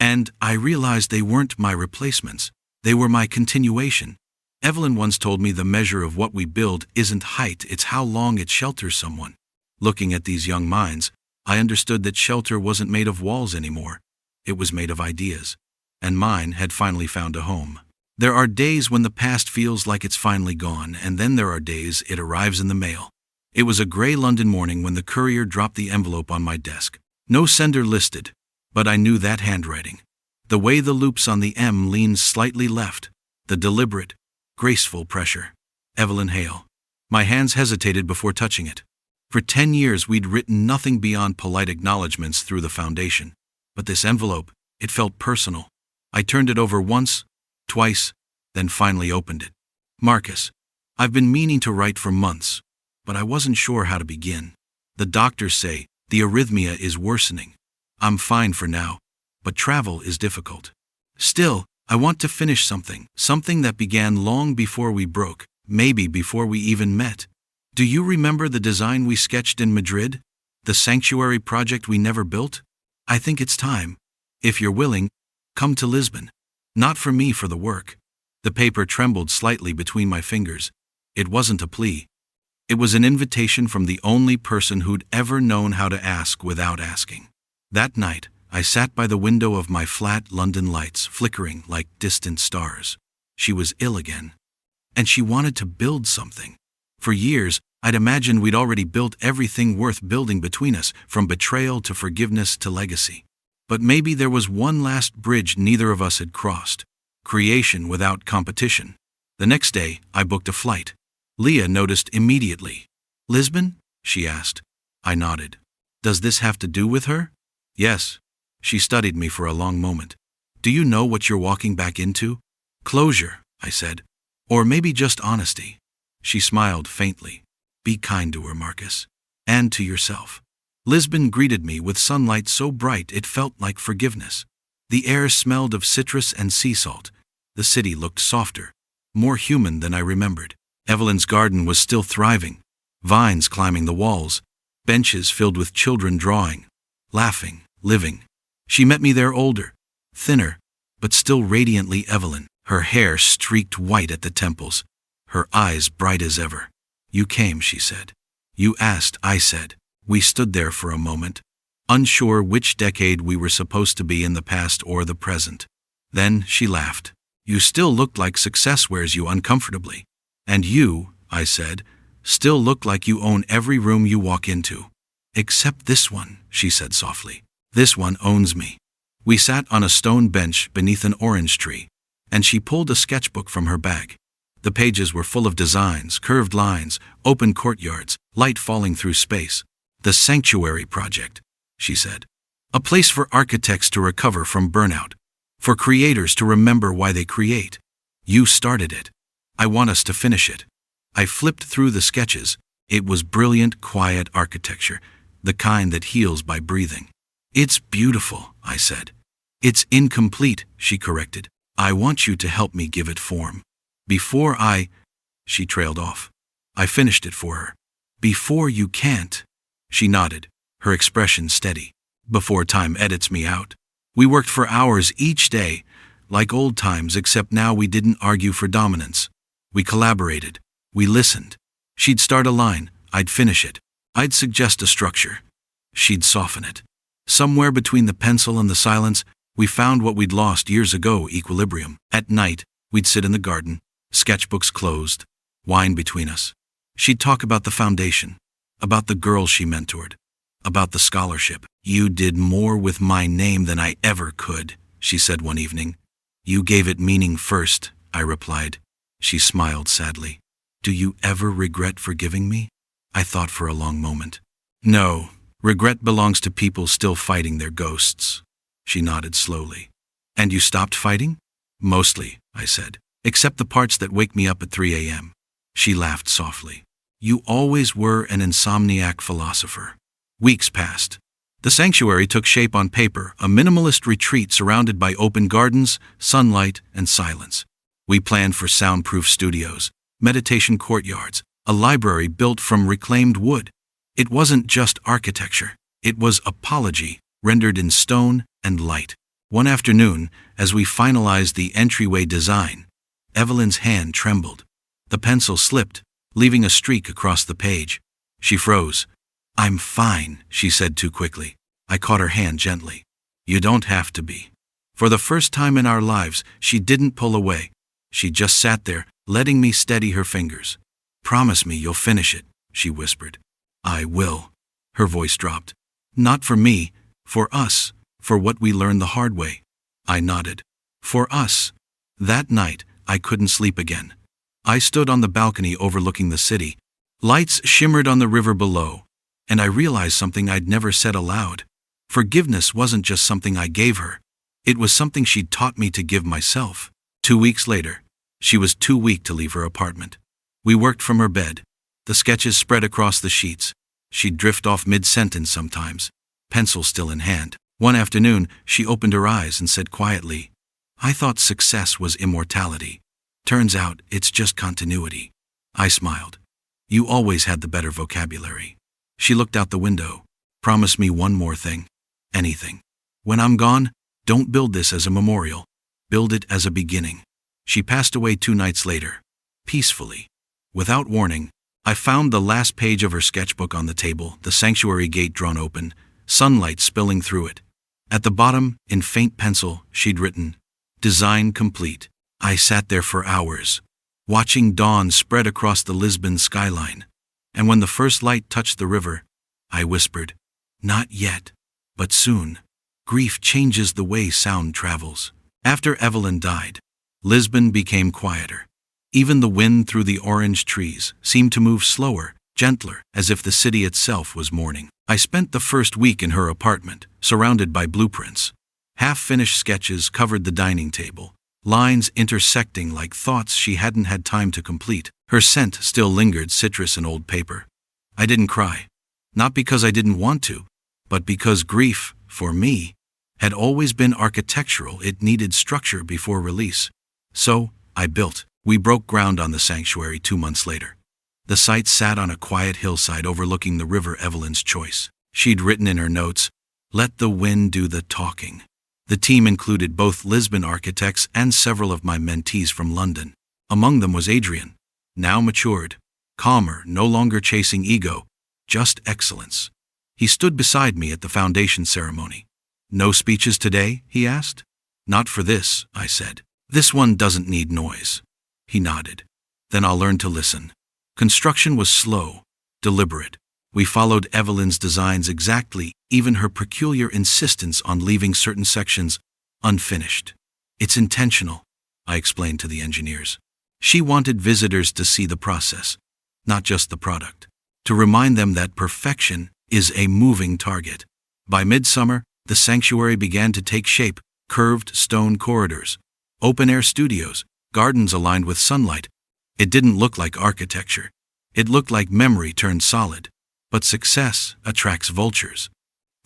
And I realized they weren't my replacements. They were my continuation. Evelyn once told me the measure of what we build isn't height, it's how long it shelters someone. Looking at these young minds, I understood that shelter wasn't made of walls anymore. It was made of ideas. And mine had finally found a home. There are days when the past feels like it's finally gone, and then there are days it arrives in the mail. It was a gray London morning when the courier dropped the envelope on my desk. No sender listed, but I knew that handwriting. The way the loops on the M leaned slightly left, the deliberate, graceful pressure. Evelyn Hale. My hands hesitated before touching it. For 10 years we'd written nothing beyond polite acknowledgments through the foundation. But this envelope, it felt personal. I turned it over once, twice, then finally opened it. Marcus, I've been meaning to write for months, but I wasn't sure how to begin. The doctors say the arrhythmia is worsening. I'm fine for now, but travel is difficult. Still, I want to finish something that began long before we broke, maybe before we even met. Do you remember the design we sketched in Madrid? The sanctuary project we never built? I think it's time. If you're willing, come to Lisbon. Not for me, for the work. The paper trembled slightly between my fingers. It wasn't a plea. It was an invitation from the only person who'd ever known how to ask without asking. That night, I sat by the window of my flat, London lights flickering like distant stars. She was ill again. And she wanted to build something. For years, I'd imagined we'd already built everything worth building between us, from betrayal to forgiveness to legacy. But maybe there was one last bridge neither of us had crossed. Creation without competition. The next day, I booked a flight. Leah noticed immediately. Lisbon? She asked. I nodded. Does this have to do with her? Yes. She studied me for a long moment. Do you know what you're walking back into? Closure, I said. Or maybe just honesty. She smiled faintly. Be kind to her, Marcus. And to yourself. Lisbon greeted me with sunlight so bright it felt like forgiveness. The air smelled of citrus and sea salt. The city looked softer, more human than I remembered. Evelyn's garden was still thriving. Vines climbing the walls. Benches filled with children drawing, laughing, living. She met me there older, thinner, but still radiantly Evelyn. Her hair streaked white at the temples. Her eyes bright as ever. You came, she said. You asked, I said. We stood there for a moment, unsure which decade we were supposed to be in, the past or the present. Then she laughed. You still looked like success wears you uncomfortably. And you, I said, still look like you own every room you walk into. Except this one, she said softly. This one owns me. We sat on a stone bench beneath an orange tree, and she pulled a sketchbook from her bag. The pages were full of designs, curved lines, open courtyards, light falling through space. The sanctuary project, she said. A place for architects to recover from burnout. For creators to remember why they create. You started it. I want us to finish it. I flipped through the sketches. It was brilliant, quiet architecture, the kind that heals by breathing. It's beautiful, I said. It's incomplete, she corrected. I want you to help me give it form. Before she trailed off. I finished it for her. Before you can't. She nodded, her expression steady. Before time edits me out. We worked for hours each day, like old times, except now we didn't argue for dominance. We collaborated. We listened. She'd start a line, I'd finish it. I'd suggest a structure. She'd soften it. Somewhere between the pencil and the silence, we found what we'd lost years ago, equilibrium. At night, we'd sit in the garden, sketchbooks closed, wine between us. She'd talk about the foundation, about the girls she mentored, about the scholarship. You did more with my name than I ever could, she said one evening. You gave it meaning first, I replied. She smiled sadly. Do you ever regret forgiving me? I thought for a long moment. No, regret belongs to people still fighting their ghosts. She nodded slowly. And you stopped fighting? Mostly, I said, except the parts that wake me up at 3 a.m. She laughed softly. You always were an insomniac philosopher. Weeks passed. The sanctuary took shape on paper, a minimalist retreat surrounded by open gardens, sunlight, and silence. We planned for soundproof studios, meditation courtyards, a library built from reclaimed wood. It wasn't just architecture. It was apology, rendered in stone and light. One afternoon, as we finalized the entryway design, Evelyn's hand trembled. The pencil slipped, leaving a streak across the page. She froze. I'm fine, she said too quickly. I caught her hand gently. You don't have to be. For the first time in our lives, she didn't pull away. She just sat there, letting me steady her fingers. Promise me you'll finish it, she whispered. I will. Her voice dropped. Not for me, for us, for what we learned the hard way. I nodded. For us. That night, I couldn't sleep again. I stood on the balcony overlooking the city. Lights shimmered on the river below, and I realized something I'd never said aloud. Forgiveness wasn't just something I gave her. It was something she'd taught me to give myself. 2 weeks later, she was too weak to leave her apartment. We worked from her bed. The sketches spread across the sheets. She'd drift off mid-sentence sometimes, pencil still in hand. One afternoon, she opened her eyes and said quietly, I thought success was immortality. Turns out, it's just continuity. I smiled. You always had the better vocabulary. She looked out the window. Promise me one more thing. Anything. When I'm gone, don't build this as a memorial. Build it as a beginning. She passed away 2 nights later. Peacefully. Without warning, I found the last page of her sketchbook on the table, the sanctuary gate drawn open, sunlight spilling through it. At the bottom, in faint pencil, she'd written, Design complete. I sat there for hours, watching dawn spread across the Lisbon skyline. And when the first light touched the river, I whispered, Not yet, but soon. Grief changes the way sound travels. After Evelyn died, Lisbon became quieter. Even the wind through the orange trees seemed to move slower, gentler, as if the city itself was mourning. I spent the first week in her apartment, surrounded by blueprints. Half-finished sketches covered the dining table, lines intersecting like thoughts she hadn't had time to complete. Her scent still lingered, citrus and old paper. I didn't cry. Not because I didn't want to, but because grief, for me, had always been architectural. It needed structure before release. So, I built. We broke ground on the sanctuary 2 months later. The site sat on a quiet hillside overlooking the river, Evelyn's choice. She'd written in her notes, Let the wind do the talking. The team included both Lisbon architects and several of my mentees from London. Among them was Adrian, now matured, calmer, no longer chasing ego, just excellence. He stood beside me at the foundation ceremony. No speeches today, he asked. Not for this, I said. This one doesn't need noise. He nodded. Then I'll learn to listen. Construction was slow, deliberate. We followed Evelyn's designs exactly, even her peculiar insistence on leaving certain sections unfinished. It's intentional, I explained to the engineers. She wanted visitors to see the process, not just the product. To remind them that perfection is a moving target. By midsummer, the sanctuary began to take shape, curved stone corridors, open-air studios, gardens aligned with sunlight. It didn't look like architecture. It looked like memory turned solid. But success attracts vultures.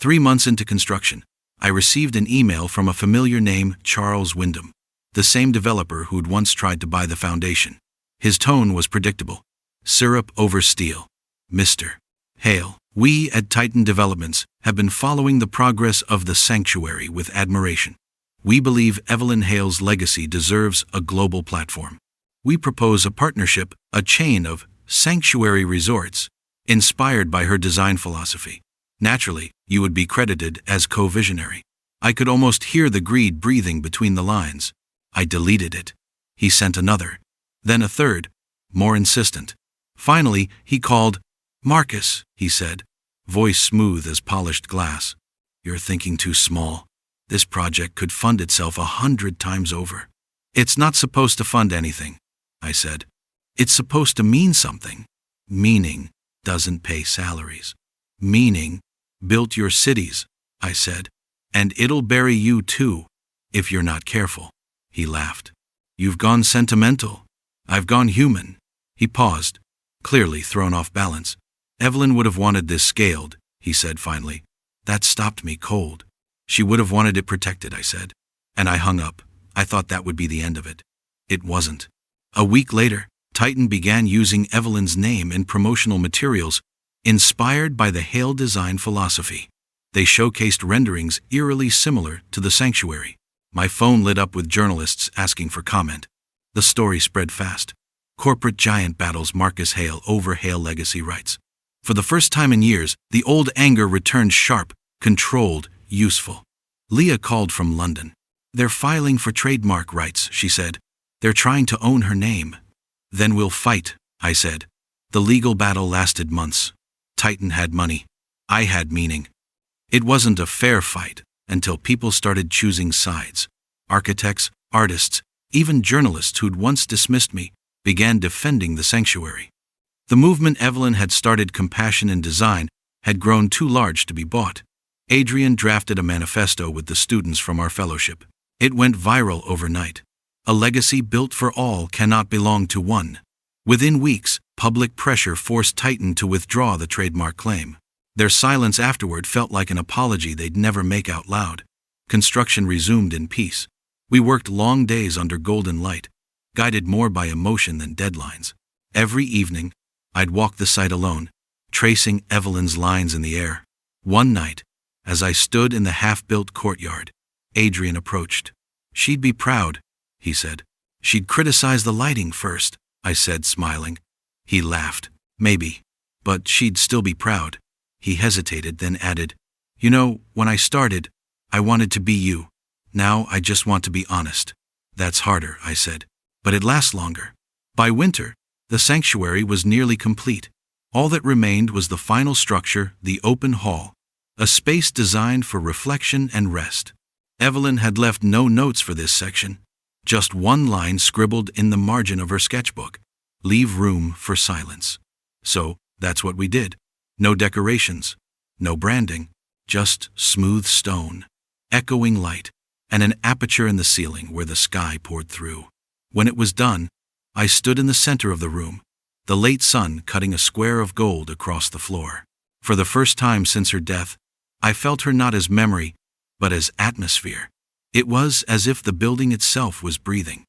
3 months into construction, I received an email from a familiar name, Charles Wyndham, the same developer who'd once tried to buy the foundation. His tone was predictable. Syrup over steel. Mr. Hale, we at Titan Developments have been following the progress of the sanctuary with admiration. We believe Evelyn Hale's legacy deserves a global platform. We propose a partnership, a chain of sanctuary resorts, inspired by her design philosophy. Naturally, you would be credited as co-visionary. I could almost hear the greed breathing between the lines. I deleted it. He sent another, then a third, more insistent. Finally, he called. Marcus, he said, voice smooth as polished glass. You're thinking too small. This project could fund itself 100 times over. It's not supposed to fund anything, I said. It's supposed to mean something. Meaning doesn't pay salaries. Meaning built your cities, I said. And it'll bury you too, if you're not careful. He laughed. You've gone sentimental. I've gone human. He paused, clearly thrown off balance. Evelyn would have wanted this scaled, he said finally. That stopped me cold. She would have wanted it protected, I said. And I hung up. I thought that would be the end of it. It wasn't. A week later, Titan began using Evelyn's name in promotional materials, inspired by the Hale design philosophy. They showcased renderings eerily similar to the sanctuary. My phone lit up with journalists asking for comment. The story spread fast. Corporate giant battles Marcus Hale over Hale legacy rights. For the first time in years, the old anger returned sharp, controlled, useful. Leah called from London. They're filing for trademark rights, she said. They're trying to own her name. Then we'll fight, I said. The legal battle lasted months. Titan had money. I had meaning. It wasn't a fair fight until people started choosing sides. Architects, artists, even journalists who'd once dismissed me began defending the sanctuary. The movement Evelyn had started, Compassion in Design, had grown too large to be bought. Adrian drafted a manifesto with the students from our fellowship. It went viral overnight. A legacy built for all cannot belong to one. Within weeks, public pressure forced Titan to withdraw the trademark claim. Their silence afterward felt like an apology they'd never make out loud. Construction resumed in peace. We worked long days under golden light, guided more by emotion than deadlines. Every evening, I'd walk the site alone, tracing Evelyn's lines in the air. One night, as I stood in the half-built courtyard, Adrian approached. She'd be proud, he said. She'd criticize the lighting first, I said, smiling. He laughed. Maybe. But she'd still be proud. He hesitated, then added, You know, when I started, I wanted to be you. Now I just want to be honest. That's harder, I said. But it lasts longer. By winter, the sanctuary was nearly complete. All that remained was the final structure, the open hall, a space designed for reflection and rest. Evelyn had left no notes for this section, just one line scribbled in the margin of her sketchbook: leave room for silence. So, that's what we did. No decorations, no branding, just smooth stone, echoing light, and an aperture in the ceiling where the sky poured through. When it was done, I stood in the center of the room, the late sun cutting a square of gold across the floor. For the first time since her death, I felt her not as memory, but as atmosphere. It was as if the building itself was breathing.